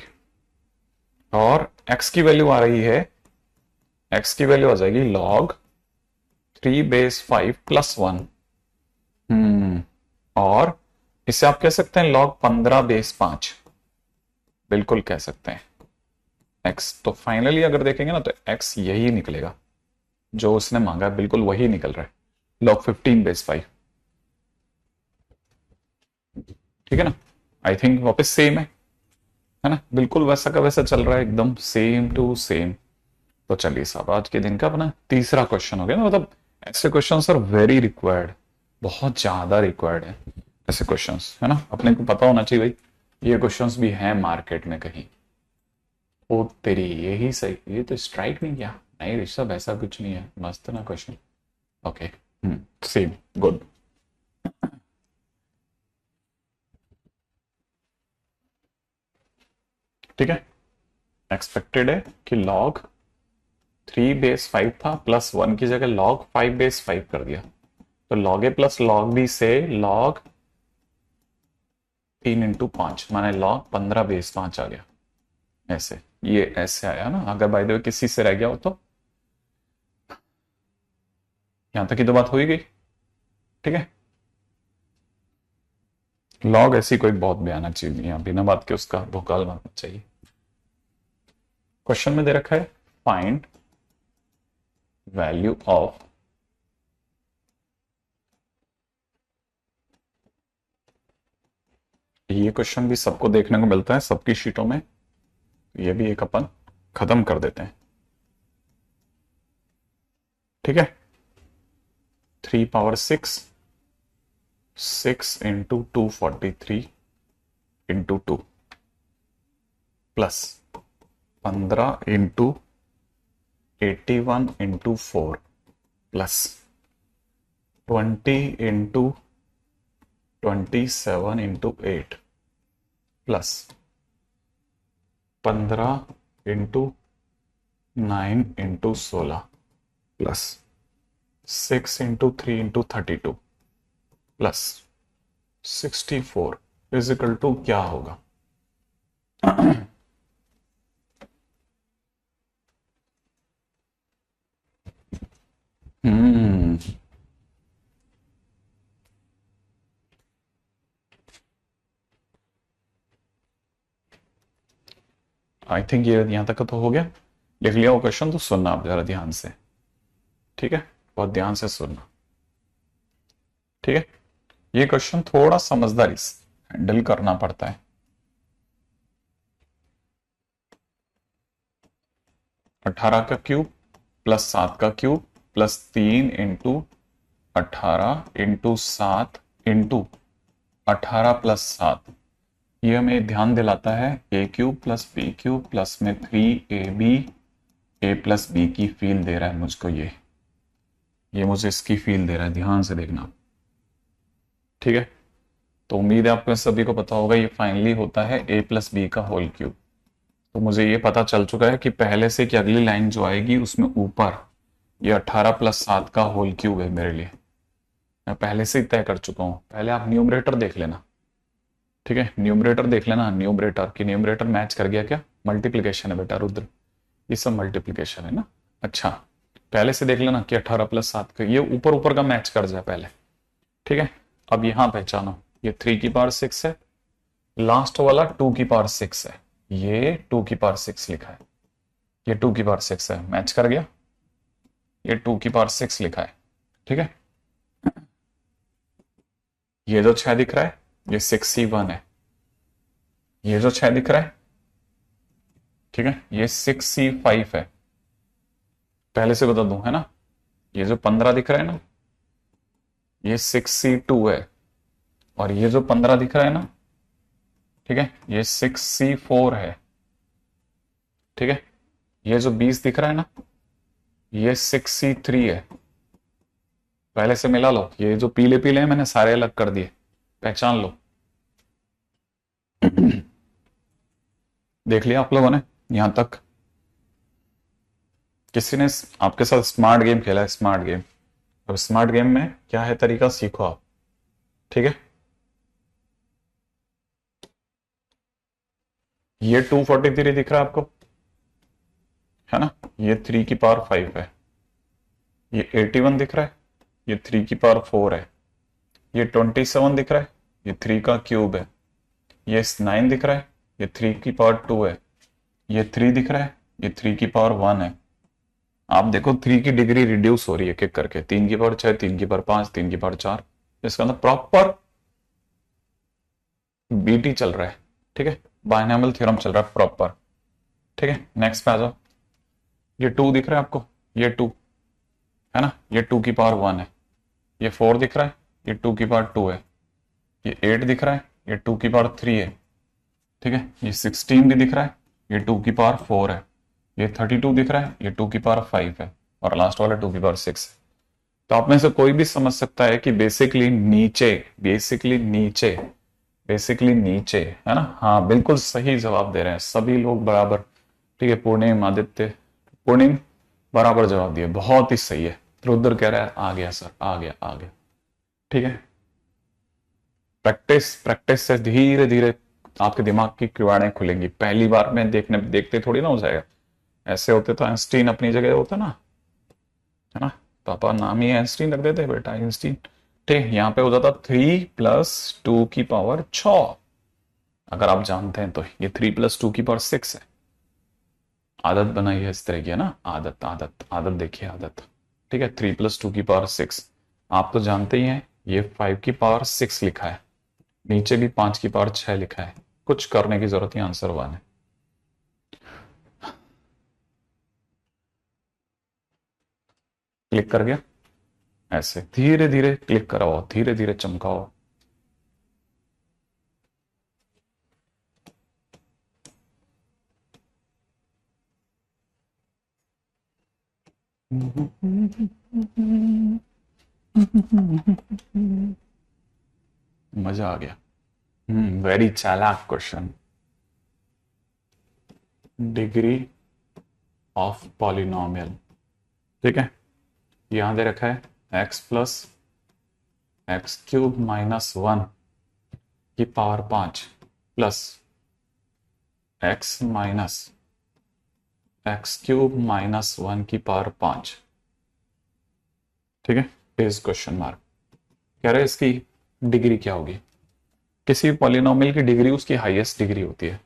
और x की वैल्यू आ रही है, x की वैल्यू आ जाएगी log 3 बेस 5 प्लस 1। और इसे आप कह सकते हैं log 15 बेस 5, बिल्कुल कह सकते हैं x। तो फाइनली अगर देखेंगे ना तो x यही निकलेगा, जो उसने मांगा है बिल्कुल वही निकल रहा है, log 15/5। ठीक है ना, आई थिंक वापस सेम है ना, बिल्कुल वैसा का वैसा चल रहा है, एकदम सेम टू सेम। तो चलिए साहब, आज के दिन का अपना तीसरा क्वेश्चन हो गया ना, मतलब ऐसे क्वेश्चंस आर वेरी रिक्वायर्ड, बहुत ज्यादा रिक्वायर्ड है ऐसे क्वेश्चंस, है ना, अपने को पता होना चाहिए भाई ये क्वेश्चंस भी हैं मार्केट में कहीं। ओ तेरी, यही सही, ये तो स्ट्राइक नहीं किया। नहीं ऋषभ, ऐसा कुछ नहीं है, मस्त ना क्वेश्चन। Okay, same, good. ठीक है, एक्सपेक्टेड है कि log 3/5 था, +1 की जगह log 5/5 कर दिया, तो log a plus log b से log 3 × 5 माने log 15/5 आ गया। ऐसे, ये ऐसे आया ना, अगर बाय द वे किसी से रह गया हो तो। यहां तक की तो बात हो ही गई। ठीक है, लॉग ऐसी कोई बहुत भयानक चीज नहीं है, बिना बात के उसका भूकाल मारना चाहिए। क्वेश्चन में दे रखा है फाइंड वैल्यू ऑफ ये क्वेश्चन भी सबको देखने को मिलता है सबकी शीटों में, ये भी एक अपन खत्म कर देते हैं। ठीक है, 3 × 6, 6 × 243 × 2 plus 15 × 81 × 4 plus 20 × 27 × 8 plus 15 × 9 × 16 plus 6 × 3 × 32 plus 64 is equal to क्या होगा? आई थिंक ये यहां तक का तो हो गया, लिख लिया वो क्वेश्चन, तो सुनना आप जरा ध्यान से। ठीक है, बहुत ध्यान से सुनना। ठीक है, ये क्वेश्चन थोड़ा समझदारी से हैंडल करना पड़ता है। 18 का क्यूब प्लस 7 का क्यूब प्लस 3 × 18 × 7 × 18 + 7, ये हमें ध्यान दिलाता है a³ + b³ प्लस में 3ab a + b की फील दे रहा है मुझको, ये मुझे इसकी फील दे रहा है, ध्यान से देखना। ठीक है, तो उम्मीद है आपको सभी को पता होगा ये फाइनली होता है a + b का होल क्यूब। तो मुझे ये पता चल चुका है कि पहले से कि अगली लाइन जो आएगी उसमें ऊपर ये 18 + 7 का होल क्यूब है मेरे लिए, मैं पहले से ही तय कर चुका हूं। पहले आप न्यूमरेटर देख लेना। ठीक है, न्यूमरेटर देख लेना, न्यूमरेटर की न्यूमरेटर मैच कर गया क्या? मल्टीप्लीकेशन है बेटा रुद्र, ये सब मल्टीप्लीकेशन है ना। अच्छा, पहले से देख लेना कि 18 + 7 का ये ऊपर ऊपर का मैच कर जाए पहले। ठीक है, अब यहां पहचानो ये 3 की पावर 6 है, लास्ट वाला 2 की पावर 6 है, ये 2 की पावर 6 लिखा है, ये 2 की पावर 6 है, मैच कर गया। ये 2 की पावर 6 लिखा है। ठीक है, ये जो 6 दिख रहा है ये 6c1 है, ये जो 6 दिख रहा है, ठीक है, ये 6c5 है, पहले से बता दूं है ना। ये जो 15 दिख रहा है ना ये 6c2 है, और ये जो 15 दिख रहा है ना, ठीक है, ये 6c4 है। ठीक है, ये जो 20 दिख रहा है ना ये 6c3 है, पहले से मिला लो, ये जो पीले पीले हैं मैंने सारे अलग कर दिए, पहचान लो। देख लिया आप लोगों ने यहां तक? किसी ने आपके साथ स्मार्ट गेम खेला है? स्मार्ट गेम, अब स्मार्ट गेम में क्या है तरीका, सीखो आप। ठीक है, ये 243 दिख रहा है आपको, है ना, ये 3 की पावर 5 है, ये 81 दिख रहा है, ये 3 की पावर 4 है, ये 27 दिख रहा है, ये 3 का क्यूब है, ये 9 दिख रहा है, ये 3 की पावर 2 है, ये 3 दिख रहा है, ये 3 की पावर 1 है, आप देखो 3 की डिग्री रिड्यूस हो रही है एक करके, 3 की पावर 6, 3 की पावर 5, 3 की पावर 4। इसका अंदर प्रॉपर बीटी चल रहा है, ठीक है, बायनॉमियल थ्योरम चल रहा है प्रॉपर। ठीक है, नेक्स्ट पे आ जाओ। ये 2 दिख रहा है आपको, ये 2 है ना, ये 2 की पावर 1 है। ये 4 दिख रहा है, ये 2 की पावर 2 है। ये 8 दिख रहा है, ये 2 की पावर 3 है। ठीक है, ये 16 भी दिख रहा है, ये 2 की पावर 4 है। ये 32 दिख रहा है, ये 2 की पावर 5 है। और लास्ट वाला 2 की पावर 6 है। तो आप में से कोई भी समझ सकता है कि बेसिकली नीचे है ना। हाँ, बिल्कुल सही जवाब दे रहे हैं सभी लोग बराबर। ठीक है, पूर्णिम, आदित्य, पूर्णिम बराबर जवाब दिए, बहुत ही सही है। रुद्र कह रहा है आ गया सर, आ गया आ गया। ठीक है, प्रैक्टिस प्रैक्टिस से धीरे धीरे आपके दिमाग की किवाड़ें खुलेंगी। पहली बार में देखते थोड़ी ना हो जाएगा। ऐसे होते तो आइंस्टीन अपनी जगह होता ना, है ना। पापा नाम ही आइंस्टीन रख देते, बेटा आइंस्टीन। ठीक, यहां पे हो जाता 3 + 2 की पावर 6। अगर आप जानते हैं तो ये 3 + 2 की पावर 6 है। आदत बनाई है इस तरह की, है ना, आदत आदत आदत, देखिए आदत। ठीक है, 3 + 2 की पावर 6। आप तो जानते ही हैं, ये 5 की पावर 6 लिखा है, नीचे भी 5 की पावर 6 लिखा है। कुछ करने की जरूरत नहीं, आंसर 1 है। क्लिक कर गया। ऐसे धीरे धीरे क्लिक कराओ, धीरे धीरे चमकाओ। मजा आ गया। वेरी चालाक क्वेश्चन। Degree of polynomial. ठीक है, यहां दे रखा है x+x³ - 1 की पावर 5 प्लस x-x³ - 1 की पावर 5। ठीक है, इज क्वेश्चन मार्क। कह रहे हैं इसकी डिग्री क्या होगी। किसी भी पॉलिनोमियल की डिग्री उसकी हाईएस्ट डिग्री होती है।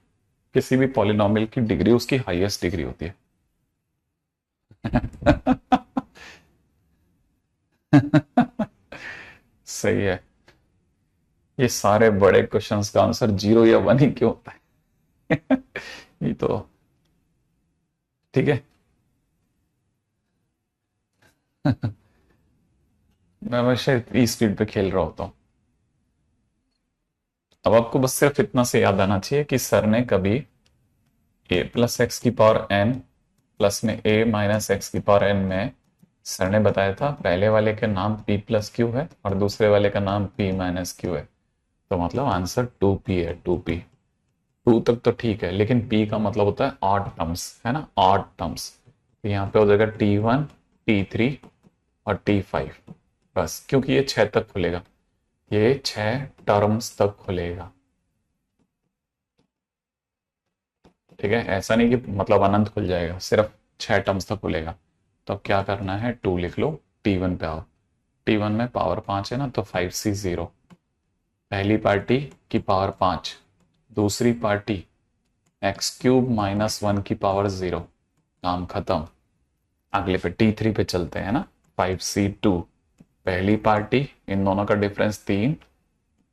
किसी भी पॉलिनोमियल की डिग्री उसकी हाईएस्ट डिग्री होती है। सही है। ये सारे बड़े क्वेश्चंस का आंसर 0 या 1 ही क्यों होता है? ये तो ठीक है। मैं हमेशा इस स्पीड पे खेल रहा होता हूँ। अब आपको बस सिर्फ इतना से याद आना चाहिए कि सर ने कभी a+x⁴n प्लस में a-x⁴n में सर ने बताया था पहले वाले का नाम p+q है और दूसरे वाले का नाम p-q है। तो मतलब आंसर 2p है, 2p। 2 तक तो ठीक है, लेकिन p का मतलब होता है ऑड टर्म्स, है ना, ऑड टर्म्स। तो यहाँ पे हो जाएगा t1, t3 और t5। बस, क्योंकि ये 6 तक खुलेगा, ये 6 टर्म्स तक खुलेगा। ठीक है, ऐसा नहीं कि मतलब अनंत खुल जाएगा, सिर्फ 6 टर्म्स तक खुलेगा। तो अब क्या करना है, 2 लिख लो, t1 पे आओ। t1 में पावर 5 है ना, तो 5c0। पहली पार्टी की पावर 5, दूसरी पार्टी x³ - 1 की पावर 0। काम खत्म। अगले पे t3 पे चलते हैं ना, 5c2। पहली पार्टी, इन दोनों का डिफरेंस 3।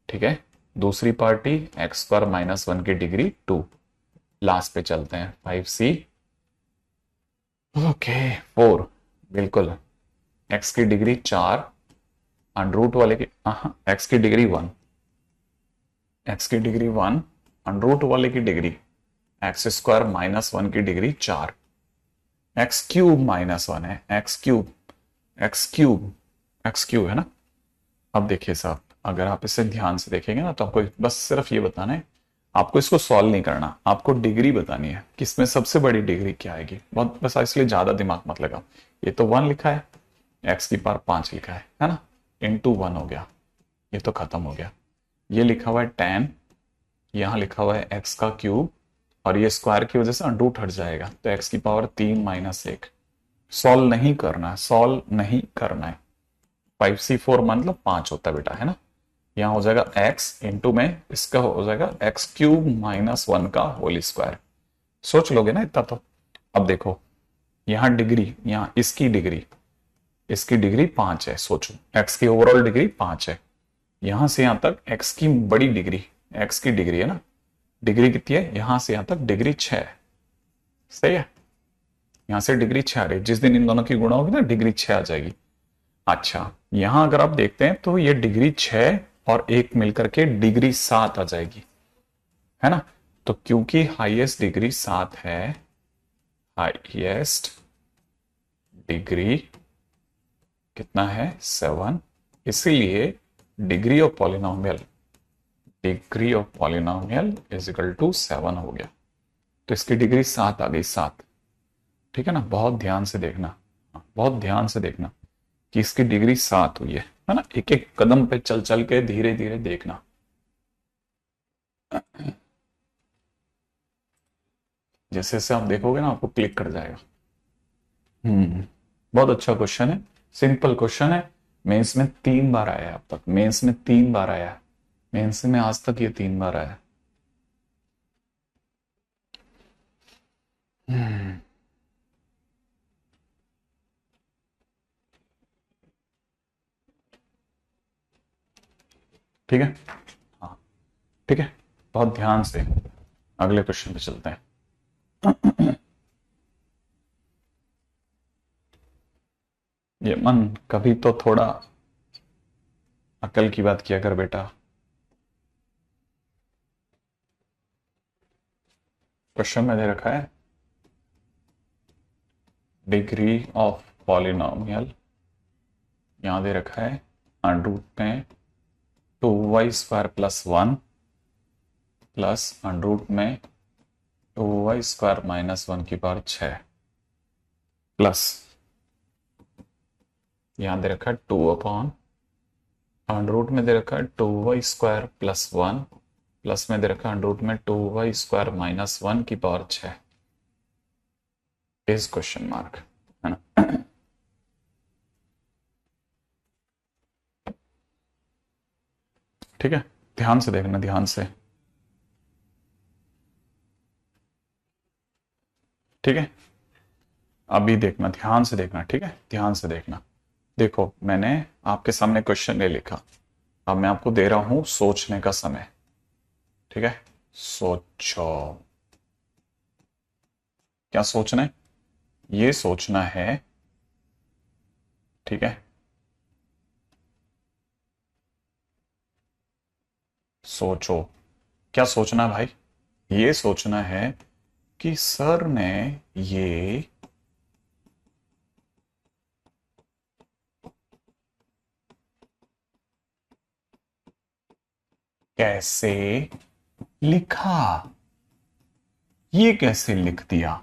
ठीक है, दूसरी पार्टी x² - 1 की डिग्री 2। लास्ट पे चलते हैं 5c ओके 4। बिल्कुल, x की डिग्री 4, अंडरूट वाले की x की डिग्री 1, x की डिग्री 1, अंडरूट वाले की डिग्री x² - 1 की डिग्री 4। x³ - 1 है, x³ है ना। अब देखिए साहब, अगर आप इसे ध्यान से देखेंगे ना, तो आपको बस सिर्फ ये बताना है, आपको इसको सॉल्व नहीं करना, आपको डिग्री बतानी है कि इसमें सबसे बड़ी डिग्री क्या आएगी। बहुत बस, इसलिए ज्यादा दिमाग मत लगाओ। ये तो 1 लिखा है, x⁴ लिखा है ना, इंटू 1 हो गया, ये तो खत्म हो गया। ये लिखा हुआ है 10, यहां लिखा हुआ है x³ और ये स्क्वायर की वजह से अंडरूट हट जाएगा, तो x⁻³ - 1। सॉल्व नहीं करना है, सॉल्व नहीं करना है। 5c4 मतलब 5 होता है बेटा, है ना। यहां हो जाएगा x इंटू में इसका हो जाएगा x³ - 1 का होल स्क्वायर। सोच लोगे ना इतना तो। अब देखो, यहां डिग्री, यहां इसकी डिग्री 5 है। सोचो एक्स की ओवरऑल डिग्री 5 है, यहां से यहां तक एक्स की बड़ी डिग्री, एक्स की डिग्री है ना, डिग्री कितनी है, यहां से यहां तक डिग्री 6 है। सही है, यहां से डिग्री 6 आ रही है, जिस दिन इन दोनों की गुणा होगी ना डिग्री 6 आ जाएगी। अच्छा, यहां अगर आप देखते हैं तो ये डिग्री 6 और एक मिलकर के डिग्री 7 आ जाएगी, है ना। तो क्योंकि हाईएस्ट डिग्री 7 है, हाईएस्ट डिग्री कितना है 7, इसीलिए degree of polynomial is equal to 7 हो गया। तो इसकी डिग्री 7 आ गई, 7। ठीक है ना, बहुत ध्यान से देखना, बहुत ध्यान से देखना कि इसकी डिग्री 7 हुई है ना। एक एक कदम पे चल चल के धीरे धीरे देखना। जैसे जैसे आप देखोगे ना आपको क्लिक कर जाएगा। बहुत अच्छा क्वेश्चन है, सिंपल क्वेश्चन है। मेंस में 3 बार आया है अब तक, मेंस में 3 बार आया है, मेंस में आज तक ये 3 बार आया है। ठीक है, हाँ ठीक है, बहुत ध्यान से अगले क्वेश्चन पे चलते हैं। ये मन कभी तो थोड़ा अकल की बात किया कर बेटा। क्वेश्चन में दे रखा है डिग्री ऑफ पॉलिनोमियल, यहां दे रखा है अंडर रूट में 2y² plus 1 plus under root में 2y² माइनस 1 की पावर 6 प्लस यहां दे रखा है 2 अपॉन अंडर रूट में दे रखा है 2y² प्लस 1 प्लस में दे रखा है अंडर रूट में 2y² माइनस 1 की पावर 6 इज क्वेश्चन मार्क, है ना। ठीक है, ध्यान से देखना, ध्यान से। ठीक है, अभी देखना, ध्यान से देखना, ठीक है, ध्यान से देखना। देखो मैंने आपके सामने क्वेश्चन ले लिखा, अब मैं आपको दे रहा हूं सोचने का समय। ठीक है, सोचो, क्या सोचना है, ये सोचना है। ठीक है, सोचो, क्या सोचना है भाई, ये सोचना है कि सर ने ये कैसे लिखा, ये कैसे लिख दिया।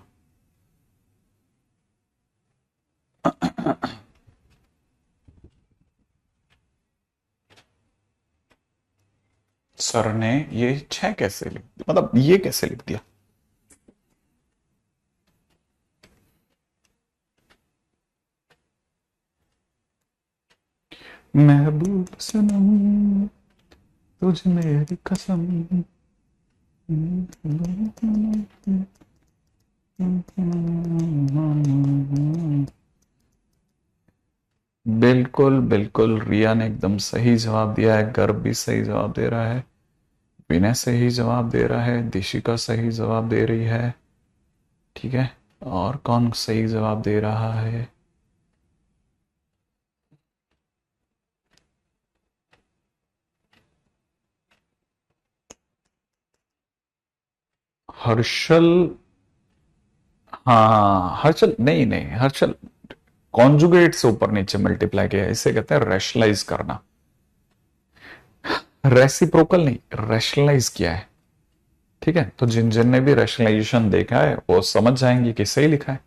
सर ने ये 6 कैसे लिख दिया, मतलब ये कैसे लिख दिया। महबूब सनम तुझ मेरी कसम। बिल्कुल बिल्कुल, रिया ने एकदम सही जवाब दिया है, गर्भ भी सही जवाब दे रहा है, विनय सही जवाब दे रहा है, दिशिका सही जवाब दे रही है। ठीक है, और कौन सही जवाब दे रहा है। हर्षल, हाँ हर्षल, नहीं नहीं हर्षल, कॉन्जुगेट से ऊपर नीचे मल्टीप्लाई किया, इसे कहते हैं रैशनलाइज करना। रेसिप्रोकल नहीं, रैशनलाइज किया है। ठीक है, तो जिन जिन ने भी रैशनलाइजेशन देखा है वो समझ जाएंगे कि सही लिखा है।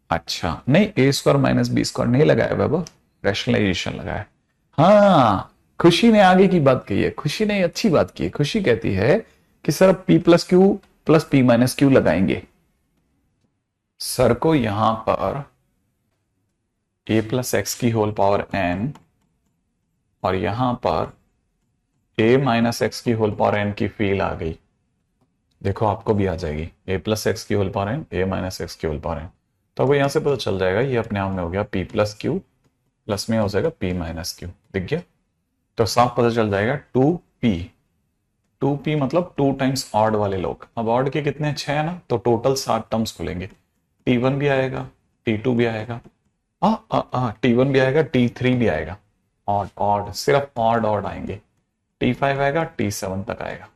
अच्छा नहीं, a² - b² नहीं लगाया बाबा, रैशनलाइजेशन लगाया। हाँ, खुशी ने आगे की बात कही है, खुशी ने अच्छी बात की है। खुशी कहती है कि सर अब p+q प्लस p-q लगाएंगे। सर को यहां पर a+x⁴n और यहां पर a-x⁴n की फील आ गई। देखो आपको भी आ जाएगी a+x⁴n, a-x⁴n। तो अब यहां से पता चल जाएगा ये अपने आप में हो गया p प्लस क्यू, प्लस में हो जाएगा p माइनस क्यू, दिख गया। तो साफ पता चल जाएगा 2p, 2p मतलब 2 टाइम्स ऑड वाले लोग। अब ऑड के कितने, 6 है ना, तो टोटल 7 टर्म्स खुलेंगे। t1 भी आएगा, t2 भी आएगा, t1 भी आएगा, t3 भी आएगा, ऑड ऑड, सिर्फ ऑड ऑड आएंगे। t5 आएगा, t7 तक आएगा।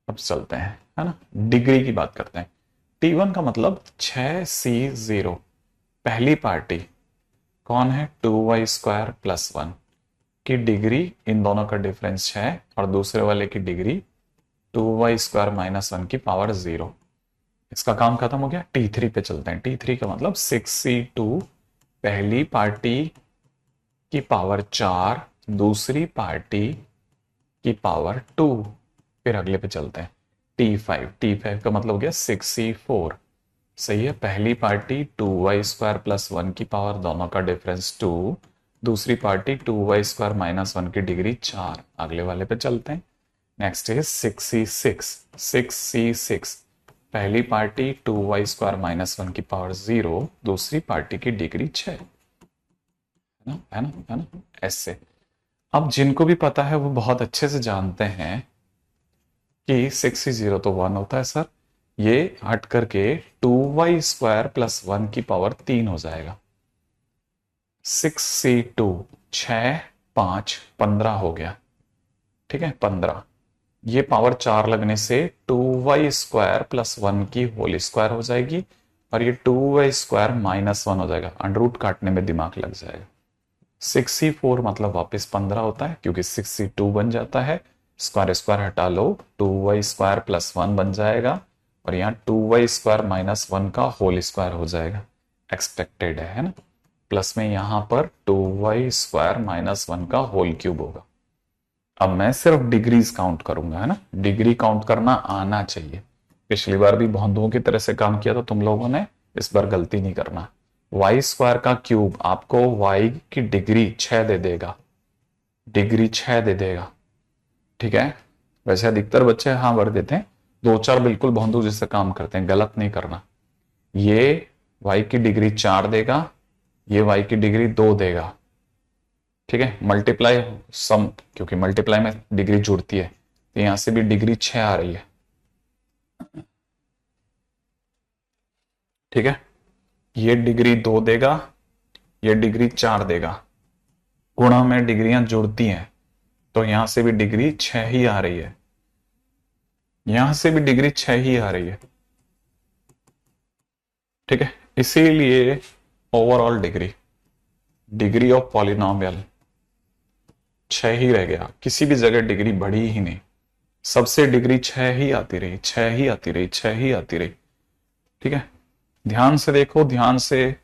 अब चलते हैं, है ना, डिग्री की बात करते हैं। t1 का मतलब 6c0, पहली पार्टी कौन है, 2y² प्लस 1 की डिग्री, इन दोनों का डिफरेंस 6 और दूसरे वाले की डिग्री 2y² माइनस 1 की पावर 0। इसका काम खत्म हो गया। t3 पे चलते हैं। t3 का मतलब 6c2, पहली पार्टी की पावर 4, दूसरी पार्टी की पावर 2। फिर अगले पे चलते हैं। t5 का मतलब हो गया 6c4, सही है, पहली पार्टी 2y² प्लस 1 की पावर, दोनों का डिफरेंस 2, दूसरी पार्टी 2y² माइनस 1 की डिग्री 4। अगले वाले पे चलते हैं। नेक्स्ट है 6c6, 6c6, पहली पार्टी 2y² माइनस 1 की पावर 0, दूसरी पार्टी की डिग्री 6, है ना, है ना, है ना, ऐसे। अब जिनको भी पता है वो बहुत अच्छे से जानते हैं कि 6c0 तो 1 होता है सर, ये हट करके 2y² प्लस 1 की पावर 3 हो जाएगा। 6c2, 6 5 15 हो गया, ठीक है, 15। ये पावर 4 लगने से 2y² प्लस 1 की होल स्क्वायर हो जाएगी, और ये 2y² माइनस 1 हो जाएगा। अंडर रूट काटने में दिमाग लग जाएगा। 6c4 मतलब वापस 15 होता है, क्योंकि 6c2 बन जाता है, स्क्वायर स्क्वायर हटा लो, 2y² प्लस 1 बन जाएगा, और यहाँ 2y² माइनस 1 का होल स्क्वायर हो जाएगा, एक्सपेक्टेड है ना। प्लस में यहां पर 2y² माइनस 1 का होल क्यूब होगा। अब मैं सिर्फ डिग्रीज काउंट करूंगा, है ना, डिग्री काउंट करना आना चाहिए। पिछली बार भी बंधुओं की तरह से काम किया था तुम लोगों ने, इस बार गलती नहीं करना। y² का क्यूब आपको y की डिग्री 6 दे देगा, डिग्री 6 दे देगा, ठीक है। वैसे अधिकतर बच्चे हाँ भर देते हैं, 2 4 बिल्कुल बंधु जैसे काम करते हैं, गलत नहीं करना। ये y की डिग्री 4 देगा, ये y की डिग्री 2 देगा, ठीक है। मल्टीप्लाई सम, क्योंकि मल्टीप्लाई में डिग्री जुड़ती है, तो यहां से भी डिग्री 6 आ रही है, ठीक है। ये डिग्री 2 देगा, ये डिग्री 4 देगा, गुणा में डिग्रियां जुड़ती हैं, तो यहां से भी डिग्री 6 ही आ रही है, यहां से भी डिग्री 6 ही आ रही है, ठीक है। इसीलिए overall degree, degree of polynomial 6 ही रह गया, किसी भी जगह डिग्री बढ़ी ही नहीं, सबसे डिग्री 6 ही आती रही, 6 ही आती रही, 6 ही आती रही, ठीक है। ध्यान से देखो, ध्यान से।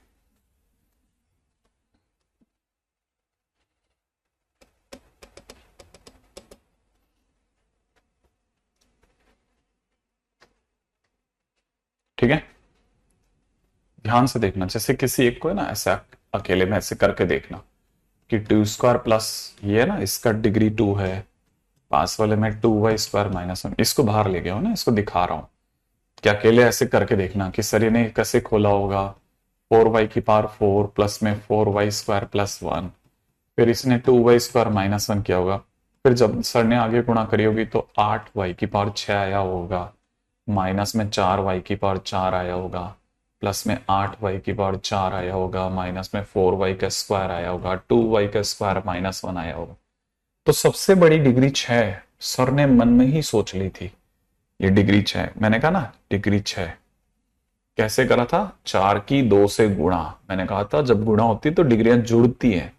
ठीक है, ध्यान से देखना। जैसे किसी एक को है ना ऐसा अकेले में ऐसे करके देखना कि 2² प्लस ये है ना, इसका डिग्री 2 है, पास वाले में 2y² माइनस 1, इसको बाहर ले गया हूं ना, इसको दिखा रहा हूं कि अकेले ऐसे करके देखना कि सर ने कैसे खोला होगा। 4y की पावर 4 प्लस में 4y² प्लस 1, फिर इसने 2y² माइनस 1 किया होगा, फिर जब सर ने आगे गुणा करी होगी तो 8y की पावर 6 आया होगा, माइनस में 4y की पावर 4 आया होगा, प्लस में 8y की पावर 4 आया होगा, माइनस में 4y का स्क्वायर आया होगा, 2y का स्क्वायर माइनस 1 आया होगा। तो सबसे बड़ी डिग्री 6 सर ने मन में ही सोच ली थी, ये डिग्री 6। मैंने कहा ना डिग्री 6 कैसे करा था, 4 की 2 से गुणा। मैंने कहा था जब गुणा होती तो डिग्रियां जुड़ती हैं,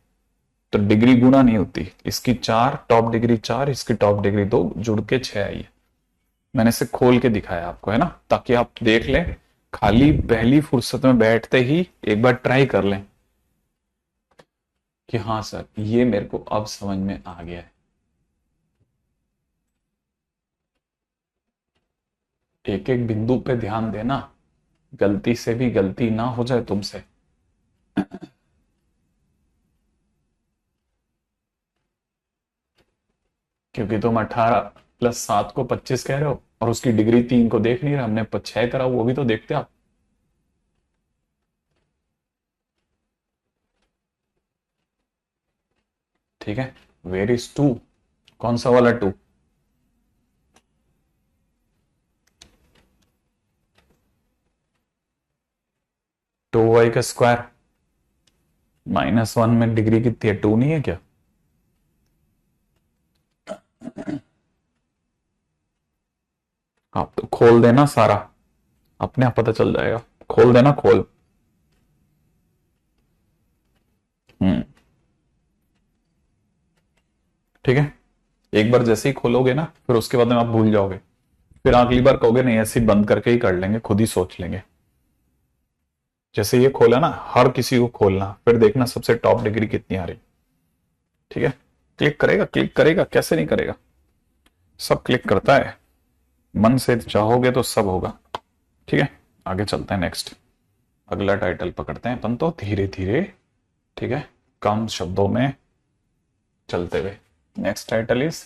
तो डिग्री गुणा नहीं होती। इसकी 4 टॉप डिग्री 4, इसकी टॉप डिग्री 2, जुड़ के 6 आई है। मैंने इसे खोल के दिखाया आपको, है ना, ताकि आप देख लें, खाली पहली फुर्सत में बैठते ही एक बार ट्राई कर लें कि हाँ सर ये मेरे को अब समझ में आ गया है। एक एक बिंदु पे ध्यान देना, गलती से भी गलती ना हो जाए तुमसे। क्योंकि तुम 18 प्लस 7 को 25 कह रहे हो, और उसकी डिग्री 3 को देख नहीं रहे, हमने 6 करा, वो भी तो देखते आप। ठीक है, वेयर इज टू, कौन सा वाला टू? टू वाई का स्क्वायर -1 में डिग्री कितनी है? 2 नहीं है क्या? आप तो खोल देना सारा, अपने आप पता चल जाएगा, खोल देना, खोल। ठीक है, एक बार जैसे ही खोलोगे ना, फिर उसके बाद में आप भूल जाओगे, फिर अगली बार कहोगे नहीं ऐसे ही बंद करके ही कर लेंगे, खुद ही सोच लेंगे। जैसे ये खोला ना, हर किसी को खोलना, फिर देखना सबसे टॉप डिग्री कितनी आ रही। ठीक है, क्लिक करेगा, क्लिक करेगा, कैसे नहीं करेगा, सब क्लिक करता है, मन से चाहोगे तो सब होगा। ठीक है, आगे चलते हैं, नेक्स्ट अगला टाइटल पकड़ते हैं अपन तो धीरे धीरे। ठीक है, कम शब्दों में चलते हुए। Next title is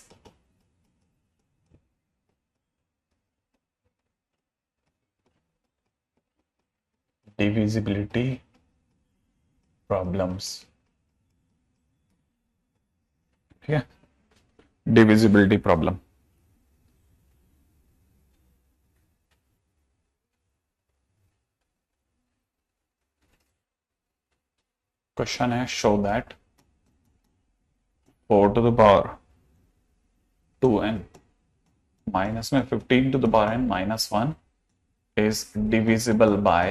divisibility problems। ठीक है, डिविजिबिलिटी प्रॉब्लम। क्वेश्चन है, show that 4 to the power 2n minus में 15 to the power n minus 1 is divisible by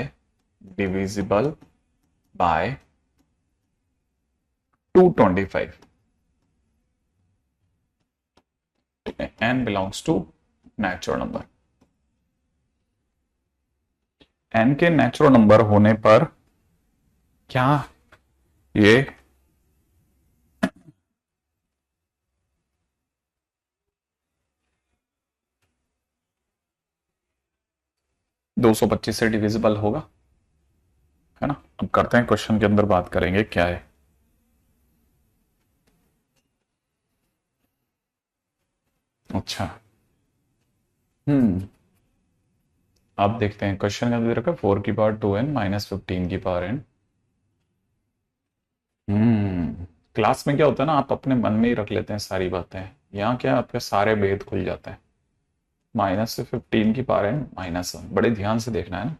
225। n belongs to natural number. n के नेचुरल नंबर होने पर क्या ये 225 से डिविजिबल होगा? है ना, अब करते हैं क्वेश्चन के अंदर, बात करेंगे क्या है। अच्छा, अब देखते हैं क्वेश्चन का अंदर रखा 4 की पावर 2n माइनस 15 की पावर n। क्लास में क्या होता है ना, आप अपने मन में ही रख लेते हैं सारी बातें, यहाँ क्या आपके सारे भेद खुल जाते हैं। माइनस से 15 की पावर n -1, बड़े ध्यान से देखना है ना।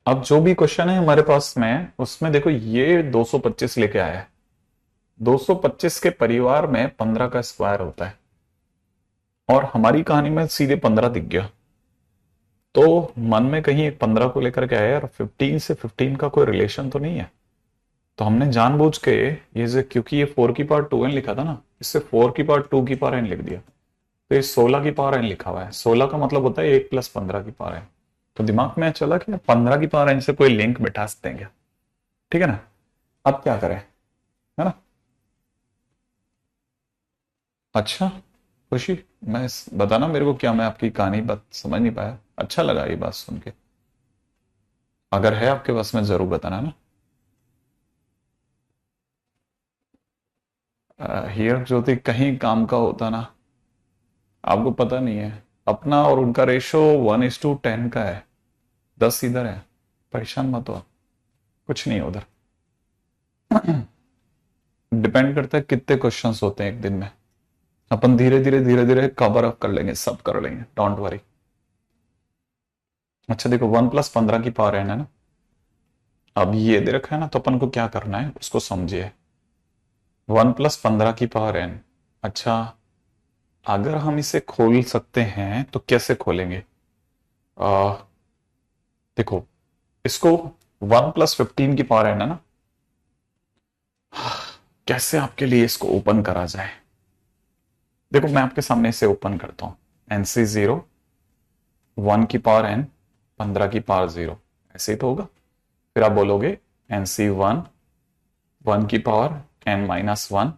अब जो भी क्वेश्चन है हमारे पास में, उसमें देखो ये 225 लेके आया है, 225 के परिवार में 15 का स्क्वायर होता है, और हमारी कहानी में सीधे 15 दिख गया, तो मन में कहीं एक 15 को लेकर के आया यार, 15 से 15 का कोई रिलेशन तो नहीं है। तो हमने जानबूझ के ये जो, क्योंकि ये 4 की पावर 2n लिखा था ना, इससे 4 की पावर 2 की पावर n लिख दिया, तो ये 16 की पावर n लिखा हुआ है। 16 का मतलब होता है 1 + 15 की पावर n। तो दिमाग में चला कि 15 की पावर n से कोई लिंक बैठा सकते हैं क्या? ठीक है ना, अब क्या करें, है ना। अच्छा खुशी, मैं बताना मेरे को क्या, मैं आपकी कहानी बात समझ नहीं पाया, अच्छा लगा ये बात सुन के, अगर है आपके पास में जरूर बताना ना। हीर ज्योति कहीं काम का होता ना, आपको पता नहीं है, अपना और उनका रेशो 1:10 का है, 10 इधर है, परेशान मत हो, कुछ नहीं है उधर। डिपेंड करता है कितने क्वेश्चंस होते हैं एक दिन में, अपन धीरे धीरे कवर अप कर लेंगे, सब कर लेंगे, डोंट वरी। अच्छा देखो, 1 + 15 की पावर n है ना, अब ये दे रखा है ना, तो अपन को क्या करना है उसको समझिए। 1 + 15 की पावर n, अच्छा अगर हम इसे खोल सकते हैं तो कैसे खोलेंगे? आ, देखो इसको 1 + 15 की पावर n है ना, कैसे आपके लिए इसको ओपन करा जाए? देखो मैं आपके सामने इसे ओपन करता हूं, NC0 1 की पावर n 15 की पावर 0, ऐसे ही तो होगा। फिर आप बोलोगे NC1 1 की पावर n -1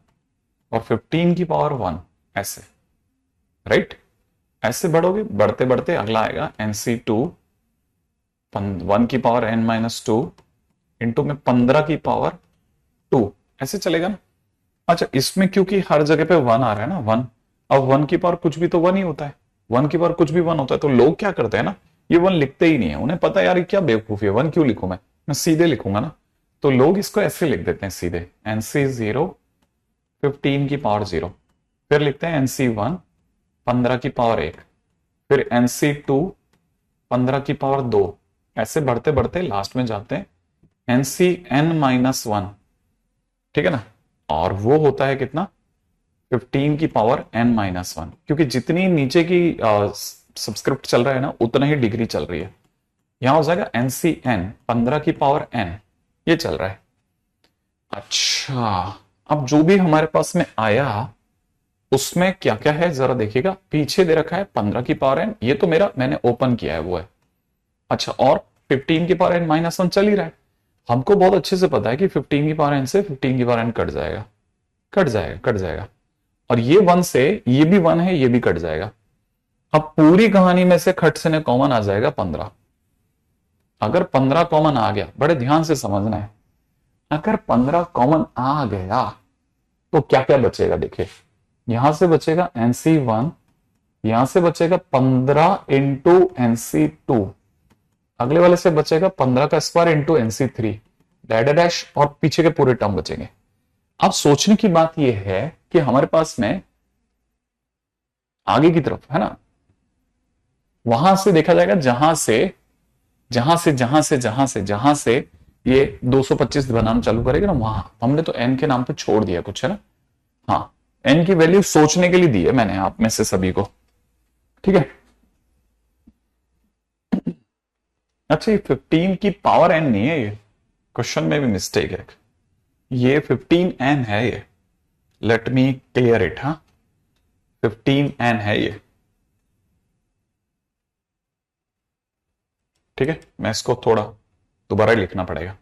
और 15 की पावर 1, ऐसे, राइट। ऐसे बढ़ोगे, बढ़ते बढ़ते अगला आएगा NC2 1 की पावर n -2 इंटू में 15 की पावर 2, ऐसे चलेगा ना। अच्छा इसमें क्योंकि हर जगह पे 1 आ रहा है ना, 1, अब 1 की पावर कुछ भी तो 1 ही होता है, 1 की पावर कुछ भी 1 होता है, तो लोग क्या करते हैं ना, ये 1 लिखते ही नहीं है, उन्हें पता है यार ये क्या बेवकूफी है, 1 क्यों लिखूं मैं सीधे लिखूंगा ना। तो लोग इसको ऐसे लिख देते हैं सीधे, NC 0 15 की पावर 0, फिर लिखते हैं NC 1 15 की पावर 1, फिर NC 2 15 की पावर 2, ऐसे बढ़ते बढ़ते लास्ट में जाते हैं NC n-1, ठीक है ना, और वो होता है कितना, 15 की पावर n-1, क्योंकि जितनी नीचे की सब्सक्रिप्ट चल रहा है ना उतना ही डिग्री चल रही है। यहां हो जाएगा NCn 15 की पावर n, ये चल रहा है। अच्छा, अब जो भी हमारे पास में आया उसमें क्या क्या है जरा देखिएगा, पीछे दे रखा है 15 की पावर n, ये तो मैंने ओपन किया है वो है। अच्छा, और 15 की पावर n-1 चल ही रहा है। हमको बहुत अच्छे से पता है कि 15 की पावर n से 15 की पावर n कट जाएगा, कट जाएगा, कट जाएगा, और ये 1 से ये भी 1 है, ये भी कट जाएगा। अब पूरी कहानी में से खट से ने कॉमन आ जाएगा 15। अगर 15 कॉमन आ गया, बड़े ध्यान से समझना है, अगर 15 कॉमन आ गया तो क्या क्या बचेगा, देखिए यहां से बचेगा NC1, यहां से बचेगा 15 इंटू NC2, अगले वाले से बचेगा 15 का स्क्वायर इंटू NC3 डैश, और पीछे के पूरे टर्म बचेंगे। अब सोचने की बात यह है कि हमारे पास में आगे की तरफ है ना, वहां से देखा जाएगा जहां से ये 225 बनाना चालू करेगा ना, वहां हमने तो n के नाम पे छोड़ दिया कुछ, है ना। हाँ, n की वैल्यू सोचने के लिए दी है मैंने आप में से सभी को, ठीक है। अच्छा, ये 15 की पावर n नहीं है, ये क्वेश्चन में भी मिस्टेक है, ये 15n है, ये लेट मी क्लियर इट। हाँ, 15n है ये, ठीक है। मैं इसको थोड़ा दोबारा लिखना पड़ेगा,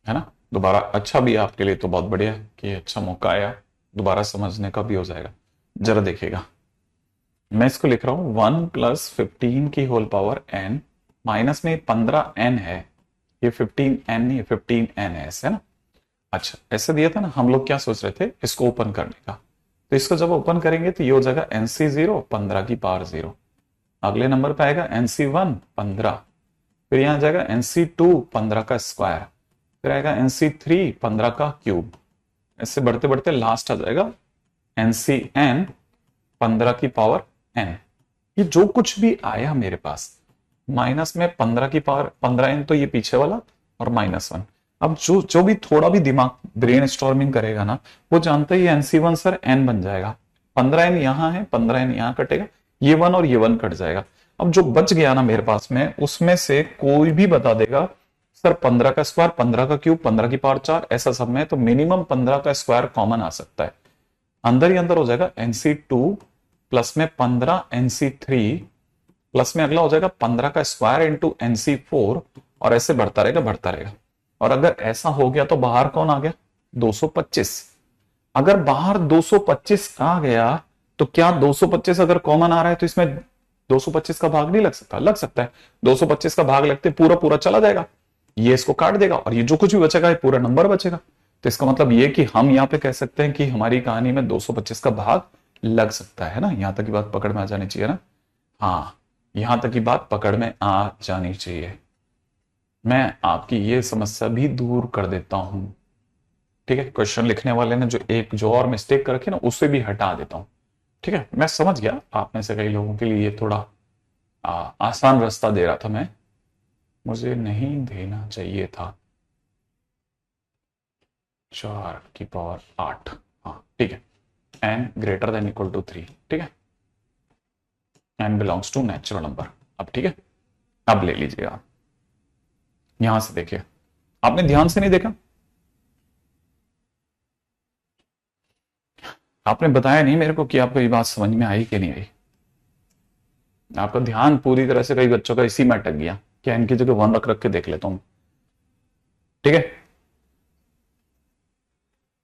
है ना, दोबारा। अच्छा भी आपके लिए तो बहुत बढ़िया कि अच्छा मौका आया, दोबारा समझने का भी हो जाएगा। जरा देखिएगा, मैं इसको लिख रहा हूं 1 + 15 की होल पावर n, माइनस में 15n है, ये 15n नहीं, 15n है ऐसे, है ना। अच्छा, ऐसे दिया था ना, हम लोग क्या सोच रहे थे, इसको ओपन करने का। तो इसको जब ओपन करेंगे तो ये हो जाएगा NC0 15 की पावर 0, अगले नंबर पे आएगा NC1 15, फिर यहां जाएगा NC2 15 का स्क्वायर, फिर आएगा NC3 15 का क्यूब, ऐसे बढ़ते बढ़ते लास्ट आ जाएगा NCn 15 की पावर n। ये जो कुछ भी आया मेरे पास, माइनस में 15 की पावर 15n, तो ये पीछे वाला, और -1। अब जो भी थोड़ा भी दिमाग ब्रेन स्टॉर्मिंग करेगा ना, वो जानता है NC1 सर n बन जाएगा, 15n यहां है, 15n यहां कटेगा, ये 1 और ये 1 कट जाएगा। अब जो बच गया ना मेरे पास में, उसमें से कोई भी बता देगा सर 15 का स्क्वायर, 15 का क्यूब, 15 की पावर 4, ऐसा सब में, तो मिनिमम 15 का स्क्वायर कॉमन आ सकता है। अंदर ही अंदर हो जाएगा NC2 प्लस में 15 NC3 प्लस में अगला हो जाएगा 15 का स्क्वायर इंटू NC4, और ऐसे बढ़ता रहेगा, बढ़ता रहेगा। और अगर ऐसा हो गया तो बाहर कौन आ गया, 225। अगर बाहर 225 आ गया तो क्या 225 अगर कॉमन आ रहा है तो इसमें 225 का भाग नहीं लग सकता, लग सकता है। 225 का भाग लगते पूरा पूरा चला जाएगा, ये इसको काट देगा, और ये जो कुछ भी बचेगा ये पूरा नंबर बचेगा। तो इसका मतलब ये कि हम यहां पे कह सकते हैं कि हमारी कहानी में 225 का भाग लग सकता है ना। यहां तक की बात पकड़ में आ जानी चाहिए ना। हाँ, यहां तक की बात पकड़ में आ जानी चाहिए। मैं आपकी ये समस्या भी दूर कर देता हूं, ठीक है। क्वेश्चन लिखने वाले ने जो और मिस्टेक कर रखी ना, उसे भी हटा देता हूं, ठीक है। मैं समझ गया आप में से कई लोगों के लिए ये थोड़ा आसान रास्ता दे रहा था मैं, मुझे नहीं देना चाहिए था। 4 की पावर 8, हाँ ठीक है। n greater than equal to 3, ठीक है। n belongs to natural number. अब ठीक है, अब ले लीजिएगा आप, यहां से देखिए, आपने ध्यान से नहीं देखा, आपने बताया नहीं मेरे को कि आपको ये बात समझ में आई कि नहीं आई। आपका ध्यान पूरी तरह से कई बच्चों का इसी में अटक गया कि n की जगह 1 रख रख के देख लेता हूं, ठीक है।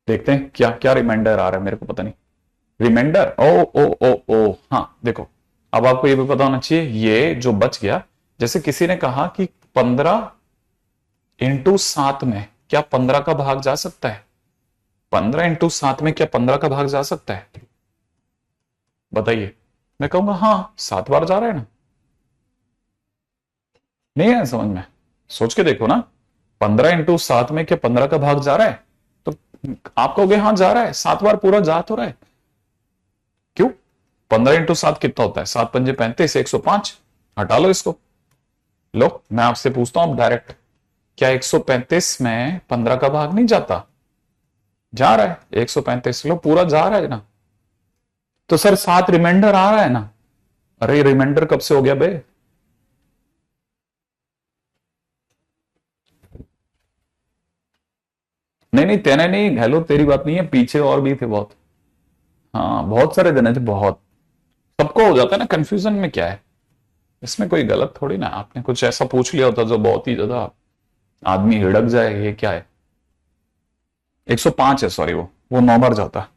देखते हैं क्या क्या रिमाइंडर आ रहा है, मेरे को पता नहीं। रिमाइंडर, ओ ओ ओ ओ, हाँ देखो, अब आपको ये भी पता होना चाहिए, ये जो बच गया, जैसे किसी ने कहा कि 15 इंटू 7 में क्या 15 का भाग जा सकता है, 15 इंटू 7 में क्या 15 का भाग जा सकता है, बताइए। मैं कहूंगा हाँ 7 बार जा रहा है ना, नहीं है समझ में, सोच के देखो ना। 15 × 7 में क्या 15 का भाग जा रहा है? तो आप कहोगे हाँ जा रहा है, 7 बार पूरा जा तो रहा है। क्यों? 15 × 7 कितना होता है? 7×5 = 35, 105। हटा लो इसको। लो मैं आपसे पूछता हूं डायरेक्ट, क्या 135 में 15 का भाग नहीं जाता? जा रहा है 135। लो पूरा जा रहा है ना। तो सर 7 रिमाइंडर आ रहा है ना। अरे रिमाइंडर कब से हो गया बे? नहीं नहीं तेने नहीं, हेलो तेरी बात नहीं है, पीछे और भी थे बहुत। हाँ बहुत सारे देने थे, बहुत। सबको हो जाता है ना कंफ्यूजन में, क्या है इसमें कोई गलत थोड़ी ना। आपने कुछ ऐसा पूछ लिया होता जो बहुत ही ज्यादा आदमी हिड़क जाए, ये क्या है। 105 है, सॉरी, वो 9 बार जाता।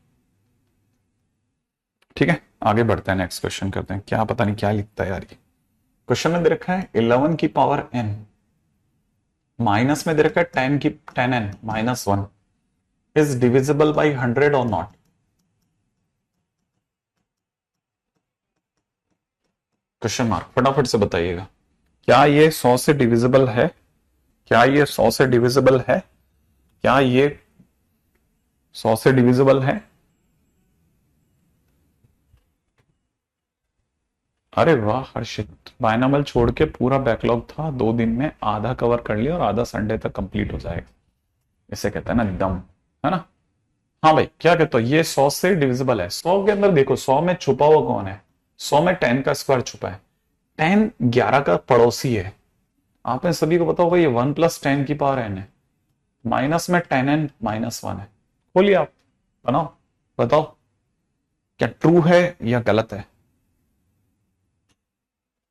ठीक है आगे बढ़ते हैं, नेक्स्ट क्वेश्चन करते हैं। क्या पता नहीं क्या लिखता है यार ये। क्वेश्चन में दे रखा है 11 की पावर n, माइनस में दे रखा है 10n-1 इज डिविजिबल बाई 100 और नॉट। क्वेश्चन मार्क, फटाफट से बताइएगा। क्या ये 100 से डिविजिबल है? क्या ये 100 से डिविजिबल है? क्या ये 100 से डिविजिबल है? अरे वाह हर्षित, बायनॉमियल छोड़ के पूरा बैकलॉग था, 2 दिन में आधा कवर कर लिया और आधा संडे तक कंप्लीट हो जाएगा। इसे कहते हैं ना दम, है ना। हाँ भाई क्या कहते हो, ये 100 से डिविजिबल है। 100 के अंदर देखो 100 में छुपा हुआ कौन है? 100 में 10 का स्क्वायर छुपा है। 10 11 का पड़ोसी है। आप में सभी को पता होगा ये 1 + 10 की पावर n है। माइनस में 10n-1 है। बोलिए आप, बनाओ, बताओ क्या ट्रू है या गलत है?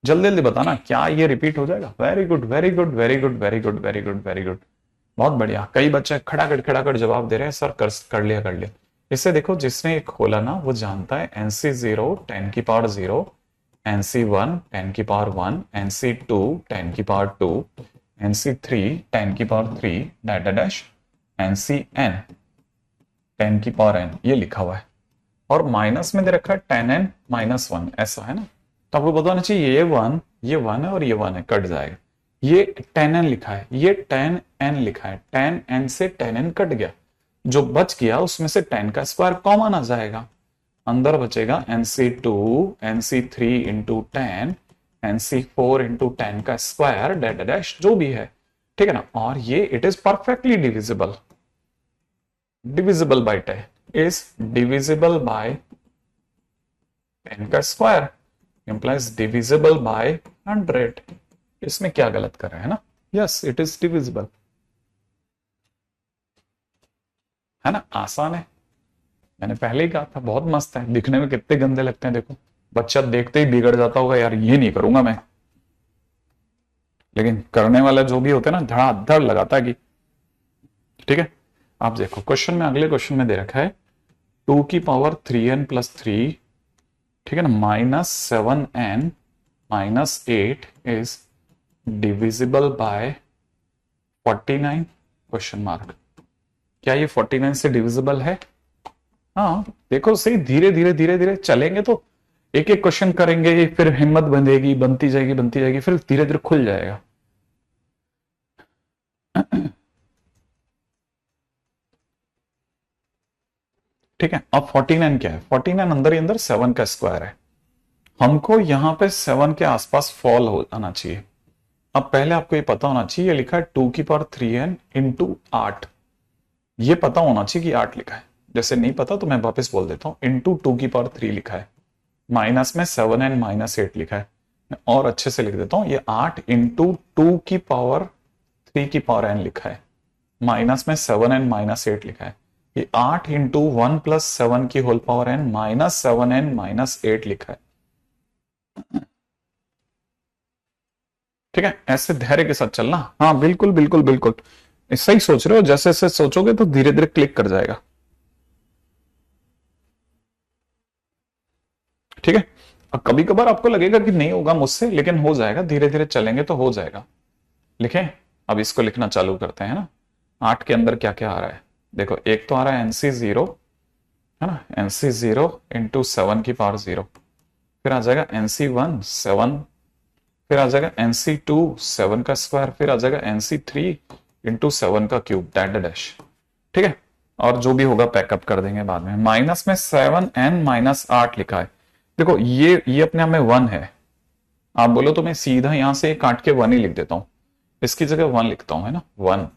जल्दी जल्दी बताना, क्या ये रिपीट हो जाएगा? Very good very good very good very good very good very good, बहुत बढ़िया। कई बच्चे खड़ाखड़ जवाब दे रहे हैं सर, कर लिया कर लिया। इससे देखो जिसने एक खोला ना वो जानता है NC0 10 की पावर 0, NC1 10 की पावर 1, NC2 10 की पावर 2, NC3 10 की पावर 3 डैश डैश NCN 10 की पावर n, ये लिखा हुआ है। और माइनस में दे रखा है 10n-1, ऐसा है ना। तो आपको बताना चाहिए ये 1 है और ये 1 है, कट जाएगा। ये 10n लिखा है, ये 10n लिखा है, 10n से 10n कट गया, जो बच गया उसमें से 10 का स्क्वायर कॉमन आ जाएगा। अंदर बचेगा NC2 NC3 into 10 NC4 into 10 का स्क्वायर डैश डैश जो भी है, ठीक है ना। और ये it is perfectly divisible, divisible by 10 is divisible bye 10 का स्क्वायर इंप्लाइज डिविजिबल बाय 100। इसमें क्या गलत कर रहे हैं ना। यस इट इज डिविजिबल, है ना, आसान है। मैंने पहले ही कहा था बहुत मस्त है, दिखने में कितने गंदे लगते हैं। देखो बच्चा देखते ही बिगड़ जाता होगा, यार ये नहीं करूंगा मैं, लेकिन करने वाला जो भी होता है ना धड़ाधड़ लगाता है कि। ठीक है आप देखो क्वेश्चन में, अगले क्वेश्चन में दे रखा है 2 की पावर 3n+3, ठीक है ना, -7n-8 is divisible bye 49 question mark. क्या ये 49 से डिविजिबल है? हाँ देखो सही, धीरे धीरे धीरे धीरे चलेंगे तो एक एक क्वेश्चन करेंगे, फिर हिम्मत बंधेगी, बनती जाएगी, फिर धीरे धीरे खुल जाएगा। ठीक है अब 49 क्या है? 49 अंदर ही अंदर 7 का स्क्वायर है। हमको यहां पे 7 के आसपास फॉल हो आना चाहिए। अब पहले आपको ये पता होना चाहिए, ये लिखा है 2 की पावर 3n इंटू 8, ये पता होना चाहिए कि 8 लिखा है। जैसे नहीं पता तो मैं वापस बोल देता हूं, इंटू 2 की पावर 3 लिखा है, माइनस में 7n-8 लिखा है। मैं और अच्छे से लिख देता हूं, ये 8 इंटू 2 की पावर 3 की पावर n लिखा है, माइनस में 7n-8 लिखा है। ये 8 इंटू 1 + 7 की होल पावर n -7n-8 लिखा है। ठीक है ऐसे धैर्य के साथ चलना। हाँ बिल्कुल बिल्कुल बिल्कुल सही सोच रहे हो, जैसे जैसे सोचोगे तो धीरे धीरे क्लिक कर जाएगा। ठीक है अब कभी कभार आपको लगेगा कि नहीं होगा मुझसे, लेकिन हो जाएगा, धीरे धीरे चलेंगे तो हो जाएगा। लिखें, अब इसको लिखना चालू करते हैं ना। 8 के अंदर क्या क्या आ रहा है देखो, एक तो आ रहा है NC0, है ना, NC0 इंटू 7 की पावर 0, फिर आ जाएगा NC1 7, फिर आ जाएगा NC2 7 का स्क्वायर, फिर आ जाएगा NC3 इंटू 7 का क्यूब दैट डैश। ठीक है, और जो भी होगा पैकअप कर देंगे बाद में। माइनस में 7n माइनस 8 लिखा है। देखो ये अपने आप में 1 है। आप बोलो तो मैं सीधा यहां से काट के 1 ही लिख देता हूं, इसकी जगह 1 लिखता हूं, है ना 1।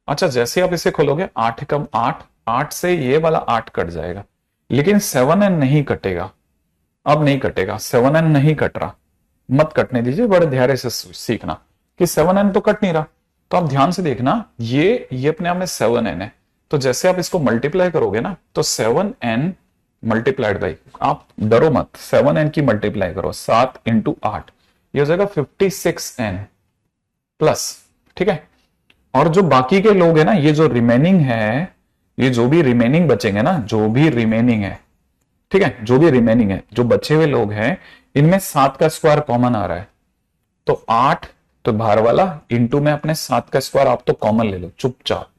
अच्छा, जैसे आप इसे खोलोगे 8 कम 8, 8 से ये वाला 8 कट जाएगा, लेकिन 7n नहीं कटेगा। अब नहीं कटेगा, 7n नहीं कट रहा। मत कटने दीजिए, बड़े धैर्य से सीखना कि 7n तो कट नहीं रहा। तो आप ध्यान से देखना, ये अपने आप में 7n है। तो जैसे आप इसको मल्टीप्लाई करोगे ना, तो 7n मल्टीप्लाइड बाई, आप डरो मत, 7n की मल्टीप्लाई करो, 7 इंटू 8, ये हो जाएगा 56n प्लस। ठीक है, और जो बाकी के लोग है ना, ये जो रिमेनिंग है, ये जो भी रिमेनिंग बचेंगे ना, जो भी रिमेनिंग है, ठीक है, जो भी रिमेनिंग है, जो बचे हुए लोग हैं, इनमें 7 का स्क्वायर कॉमन आ रहा है। तो 8 तो बाहर वाला इंटू में अपने 7 का स्क्वायर आप तो कॉमन ले लो चुपचाप।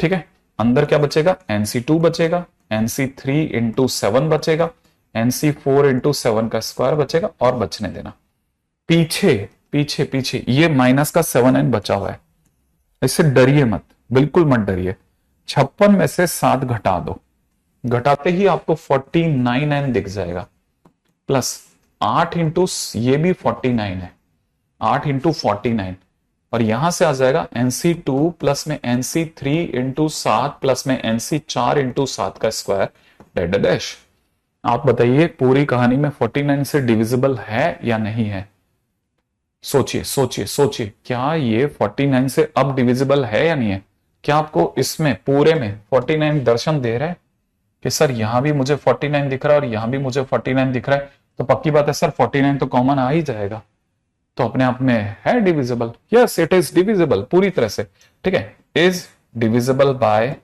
ठीक है, अंदर क्या बचेगा, NC2 बचेगा, NC3 इंटू 7 बचेगा, NC4 इंटू 7 का स्क्वायर बचेगा, और बचने देना। पीछे पीछे पीछे ये माइनस का 7n बचा हुआ है, इससे डरिए मत, बिल्कुल मत डरिए। 56 में से 7 घटा दो, घटाते ही आपको 49n दिख जाएगा, प्लस 8 इंटू ये भी 49 है, 8 इंटू 49, और यहां से आ जाएगा NC2 प्लस में NC3 इंटू 7 प्लस में NC4 इंटू 7 का स्क्वायर डेड डैश। आप बताइए पूरी कहानी में 49 से डिविजिबल है या नहीं है? सोचिए सोचिए सोचिए, क्या ये 49 से अब डिविजिबल है या नहीं है? क्या आपको इसमें पूरे में 49 दर्शन दे रहा है कि सर यहां भी मुझे 49 दिख रहा है और यहां भी मुझे 49 दिख रहा है, तो पक्की बात है सर 49 तो कॉमन आ ही जाएगा, तो अपने आप में है divisible. Yes it is divisible पूरी तरह से। ठीक है, इज डिविजिबल बाय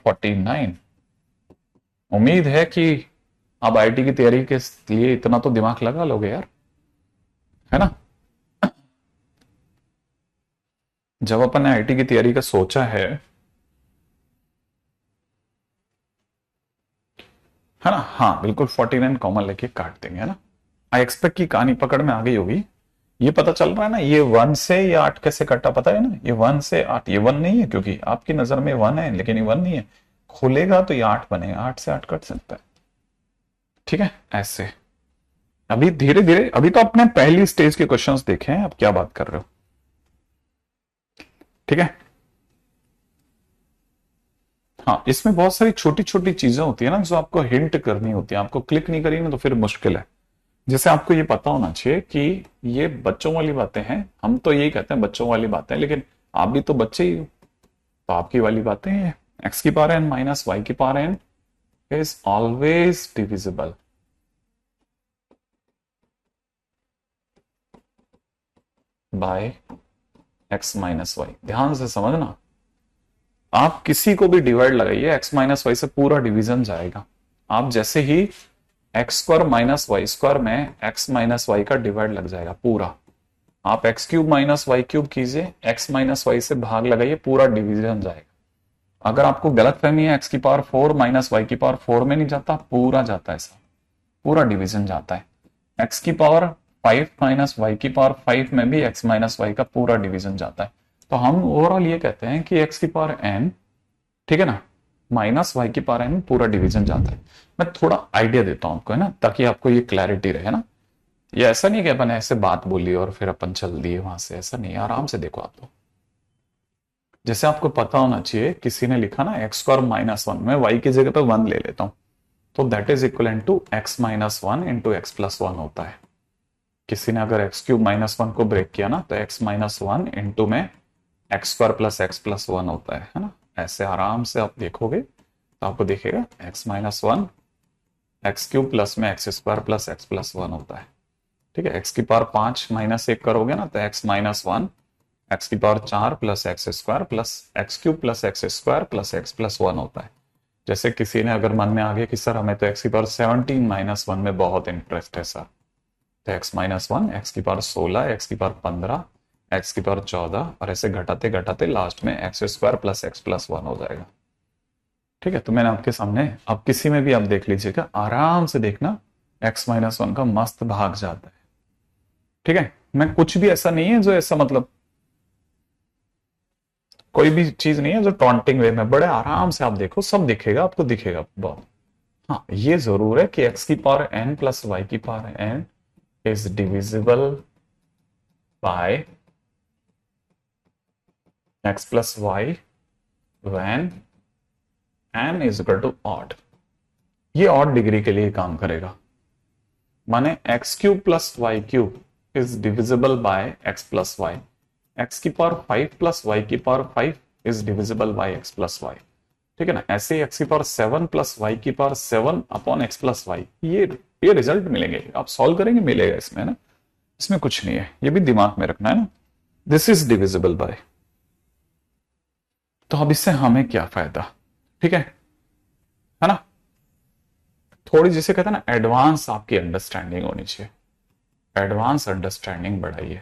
49। उम्मीद है कि अब आईटी की तैयारी के लिए इतना तो दिमाग लगा लोगे यार, है ना। जब अपन ने आईटी की तैयारी का सोचा है ना, हाँ बिल्कुल 49 कॉमन लेके काट देंगे, है ना। आई एक्सपेक्ट की कहानी पकड़ में आ गई होगी। ये पता चल रहा है ना, ये 1 से ये 8 कैसे कटा, पता है ना, ये 1 से 8, ये 1 नहीं है क्योंकि आपकी नजर में 1 है, लेकिन ये 1 नहीं है, खोलेगा तो ये 8 बनेगा, 8 से 8 कट सकता है। ठीक है, ऐसे अभी धीरे धीरे, अभी तो अपने पहली स्टेज के क्वेश्चंस देखे हैं, अब क्या बात कर रहे हो। ठीक है, हाँ इसमें बहुत सारी छोटी छोटी चीजें होती है ना, जो आपको हिंट करनी होती है, आपको क्लिक नहीं करेंगे तो फिर मुश्किल है। जैसे आपको ये पता होना चाहिए कि ये बच्चों वाली बातें हैं, हम तो यही कहते हैं बच्चों वाली बातें, लेकिन आप भी तो बच्चे ही हो, तो आपकी वाली बातें हैं। एक्स की पावर n माइनस वाई की power n is always divisible by x minus Y. ध्यान से समझना, आप किसी को भी डिवाइड लगाइए x माइनस वाई से पूरा डिवीजन जाएगा। आप जैसे ही x square minus y square में x माइनस वाई का डिवाइड लग जाएगा पूरा। आप x cube minus y cube कीजिए, x माइनस वाई से भाग लगाइए, पूरा डिवीजन जाएगा। अगर आपको गलत फहमी है, x की पावर 4 माइनस वाई की पावर 4 में नहीं जाता, पूरा जाता है, ऐसा पूरा डिवीजन जाता है। x की पावर 5 माइनस वाई की पावर 5 में भी x माइनस वाई का पूरा डिवीजन जाता है। तो हम ओवरऑल ये कहते हैं कि x की पावर n, ठीक है ना, माइनस वाई की पावर n पूरा डिवीजन जाता है। मैं थोड़ा आइडिया देता हूं आपको, है ना, ताकि आपको ये क्लैरिटी रहे ना। ये ऐसा नहीं कि अपन ऐसे बात बोली और फिर अपन चल दिए वहां से, ऐसा नहीं, आराम से देखो आप। तो जैसे आपको पता होना चाहिए, किसी ने लिखा ना एक्स स्क्वायर माइनस 1, मैं वाई की जगह पे 1 ले लेता हूं, तो that is equal to x minus 1 into x plus 1 होता है। किसी ने अगर एक्स क्यूब माइनस 1 को ब्रेक किया ना, तो एक्स माइनस 1 इंटू में x square plus x plus 1 होता है ना। ऐसे आराम से आप देखोगे तो आपको दिखेगा x minus 1 x cube plus में x square plus x plus 1 होता है। ठीक है, एक्स की पावर 5 माइनस 1 करोगे ना, तो एक्स माइनस 1 एक्स की power 4 plus x square plus x cube plus x square plus x plus 1 होता है। जैसे किसी ने अगर मन में आ गया कि सर हमें तो एक्स की पावर 17 माइनस 1 में बहुत इंटरेस्ट है सर, तो एक्स माइनस 1 एक्स की पावर 16 एक्स की पावर 15 एक्स की पावर 14, और ऐसे घटाते घटाते लास्ट में x square plus x plus 1 हो जाएगा। ठीक है, तो मैंने आपके सामने, अब किसी में भी आप देख लीजिएगा, आराम से देखना, एक्स माइनस 1 का मस्त भाग जाता है। ठीक है, मैं कुछ भी ऐसा नहीं है जो ऐसा मतलब कोई भी चीज नहीं है जो टॉन्टिंग वे में, बड़े आराम से आप देखो, सब दिखेगा आपको, दिखेगा बहुत। हाँ ये जरूर है कि एक्स की पावर एन प्लस वाई की power n is divisible by x plus y when n is equal to odd. ये ऑड डिग्री के लिए काम करेगा, माने x cube plus y cube is divisible by x plus y, x की power 5 plus y की power 5 is divisible by x plus y, ठीक है ना। ऐसे ही एक्स की पावर 7 प्लस वाई की power 7 upon x plus Y, ये रिजल्ट मिलेंगे, आप सॉल्व करेंगे मिलेगा इसमें ना, इसमें कुछ नहीं है, ये भी दिमाग में रखना है ना, दिस इज डिविजिबल बाय। तो अब इससे हमें क्या फायदा, ठीक है ना। थोड़ी जिसे कहते हैं ना एडवांस आपकी अंडरस्टैंडिंग होनी चाहिए, एडवांस अंडरस्टैंडिंग बढ़ाइए।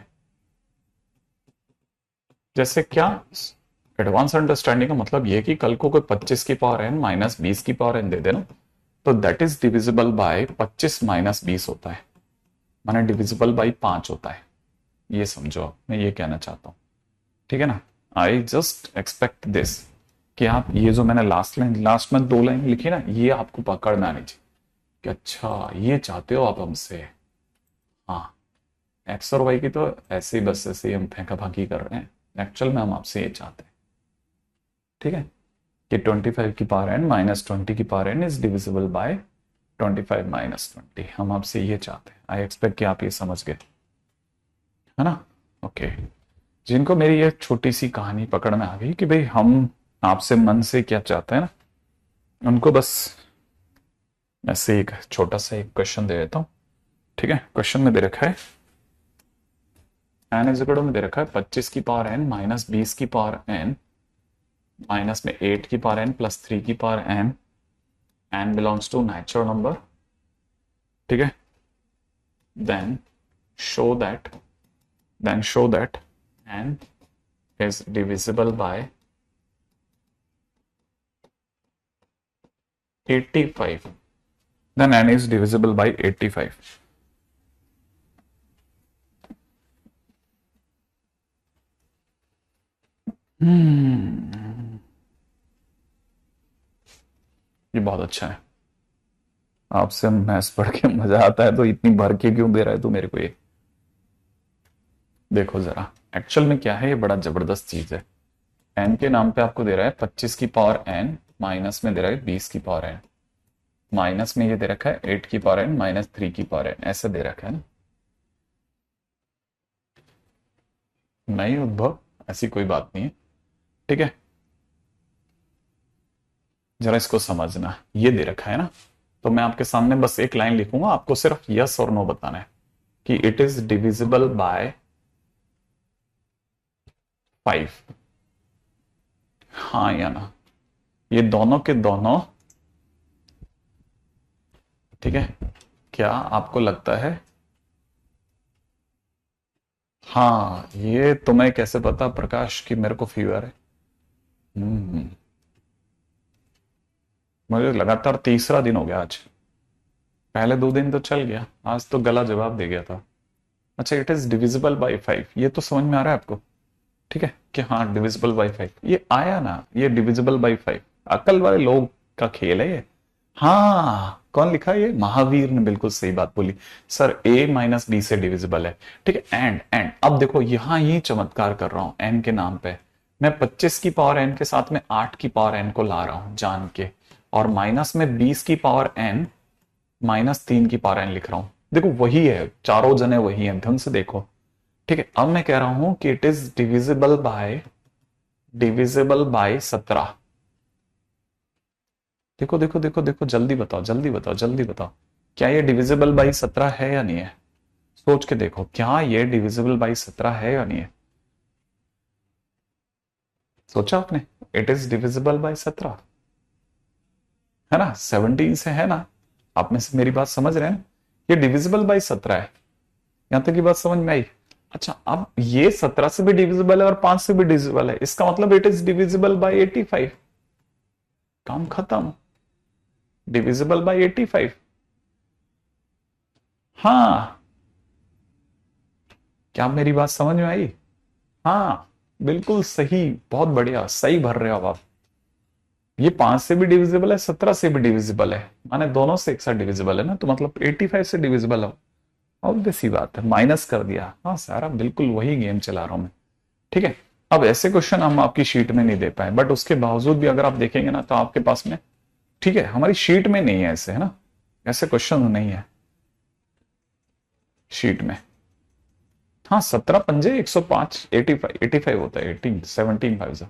जैसे क्या, एडवांस अंडरस्टैंडिंग का मतलब ये कि कल को कोई 25 की पावर एन माइनस 20 की पावर एन दे देना, तो that is divisible by 25 minus 20 होता है, माने डिविजिबल बाय 5 होता है। ये समझो आप, मैं ये कहना चाहता हूं, ठीक है ना। आई जस्ट एक्सपेक्ट दिस कि आप ये जो मैंने लास्ट में 2 लाइन लिखी ना, ये आपको पकड़ में आनी चाहिए कि अच्छा ये चाहते हो आप हमसे। हाँ, एक्स और वाई की तो ऐसे ही बस ऐसे ही हम फेंका फाकी कर रहे हैं, एक्चुअल में हम आपसे ये चाहते हैं, ठीक है, कि 25 की पावर एन माइनस 20 की power n is divisible by 25 minus 20, हम आपसे ये चाहते हैं। आई एक्सपेक्ट कि आप ये समझ गए, है ना। ओके, जिनको मेरी ये छोटी सी कहानी पकड़ में आ गई कि भाई हम आपसे मन से क्या चाहते हैं ना, उनको बस ऐसे एक छोटा सा एक क्वेश्चन दे देता हूं, ठीक है। क्वेश्चन में दे रखा है एन इज इक्वल में दे रखा है 25 की पावर एन माइनस 20 की पावर एन माइनस में 8 की पावर एन प्लस 3 की power n, n belongs to natural number, ठीक है। Then show that n is divisible by 85, then n is divisible by 85। ये बहुत अच्छा है, आपसे मैथ्स पढ़ के मजा आता है तो इतनी भर के क्यों दे रहा है तू मेरे को ये। देखो जरा एक्चुअल में क्या है, ये बड़ा जबरदस्त चीज है। n के नाम पे आपको दे रहा है 25 की पावर n, माइनस में दे रहा है 20 की पावर n, माइनस में ये दे रखा है 8 की पावर n माइनस 3 की पावर n, ऐसे दे रखा है ना। नहीं उद्भव, ऐसी कोई बात नहीं है, ठीक है। जरा इसको समझना, ये दे रखा है ना, तो मैं आपके सामने बस एक लाइन लिखूंगा, आपको सिर्फ यस और नो बताना है कि इट इज डिविजिबल बाय 5, हाँ या ना। ये दोनों के दोनों, ठीक है। क्या आपको लगता है, हाँ ये तुम्हें कैसे पता प्रकाश कि मेरे को फीवर है? मुझे लगातार तीसरा दिन हो गया आज, पहले 2 दिन तो चल गया, आज तो गला जवाब दे गया था। अच्छा, इट इज डिविजिबल बाय 5, ये तो समझ में आ रहा है आपको, ठीक है कि हाँ डिविजिबल बाय 5, ये आया ना, ये डिविजिबल बाय 5 अकल वाले लोग का खेल है ये। हाँ कौन लिखा है ये, महावीर ने बिल्कुल सही बात बोली सर, a माइनस बी से डिविजिबल है, ठीक है। एंड अब देखो यहां ये चमत्कार कर रहा हूं n के नाम पे, मैं 25 की पावर n के साथ में 8 की पावर n को ला रहा हूं जान के, और माइनस में 20 की पावर n माइनस 3 की पावर n लिख रहा हूं। देखो वही है, चारों जने वही है, ढंग से देखो, ठीक है। अब मैं कह रहा हूं कि इट इज डिविजिबल बाय 17। देखो देखो देखो देखो, जल्दी बताओ जल्दी बताओ जल्दी बताओ, क्या ये डिविजिबल बाई 17 है या नहीं है? सोच के देखो, क्या ये डिविजिबल बाई 17 है या नहीं है? सोचा आपने? इट इज डिविजिबल बाई 17, है ना, 17 से है ना। आप में से मेरी बात समझ रहे हैं, ये डिविजिबल बाई 17 है, यहां तक की बात समझ में आई। अच्छा, अब ये 17 से भी डिविजिबल है और 5 से भी डिविजिबल है, इसका मतलब इट इज डिविजिबल बाई 85, काम खत्म, डिविजिबल बाई 85। हाँ, क्या मेरी बात समझ में आई? हाँ, बिल्कुल सही, बहुत बढ़िया, सही भर रहे हो अब आप। ये 5 से भी डिविजिबल है, 17 से भी डिविजिबल है, माने दोनों से एक साथ डिविजिबल है ना, तो मतलब 85 से डिविजिबल हो। ऑब्वियस सी बात है, माइनस कर दिया। हाँ सारा बिल्कुल वही गेम चला रहा हूं मैं। ठीक है, अब ऐसे क्वेश्चन हम आपकी शीट में नहीं दे पाए, बट उसके बावजूद भी अगर आप देखेंगे ना तो आपके पास में, ठीक है, हमारी शीट में नहीं है ऐसे, है ना, ऐसे क्वेश्चन नहीं है शीट में। हाँ 17 पंजे 105, 85, 85 होता है, 18, 17 5,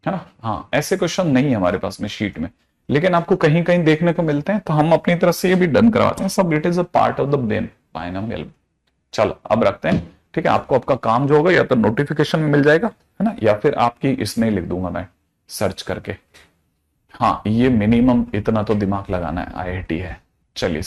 है ना। हाँ ऐसे क्वेश्चन नहीं है हमारे पास में शीट में, लेकिन आपको कहीं कहीं देखने को मिलते हैं, तो हम अपनी तरफ से ये भी डन करवाते हैं सब। It is a part of the brain binomial. चलो अब रखते हैं। ठीक है, आपको आपका काम जो होगा या तो नोटिफिकेशन में मिल जाएगा, है ना, या फिर आपकी इसमें लिख दूंगा मैं सर्च करके। हाँ ये मिनिमम इतना तो दिमाग लगाना है, आईआईटी है। चलिए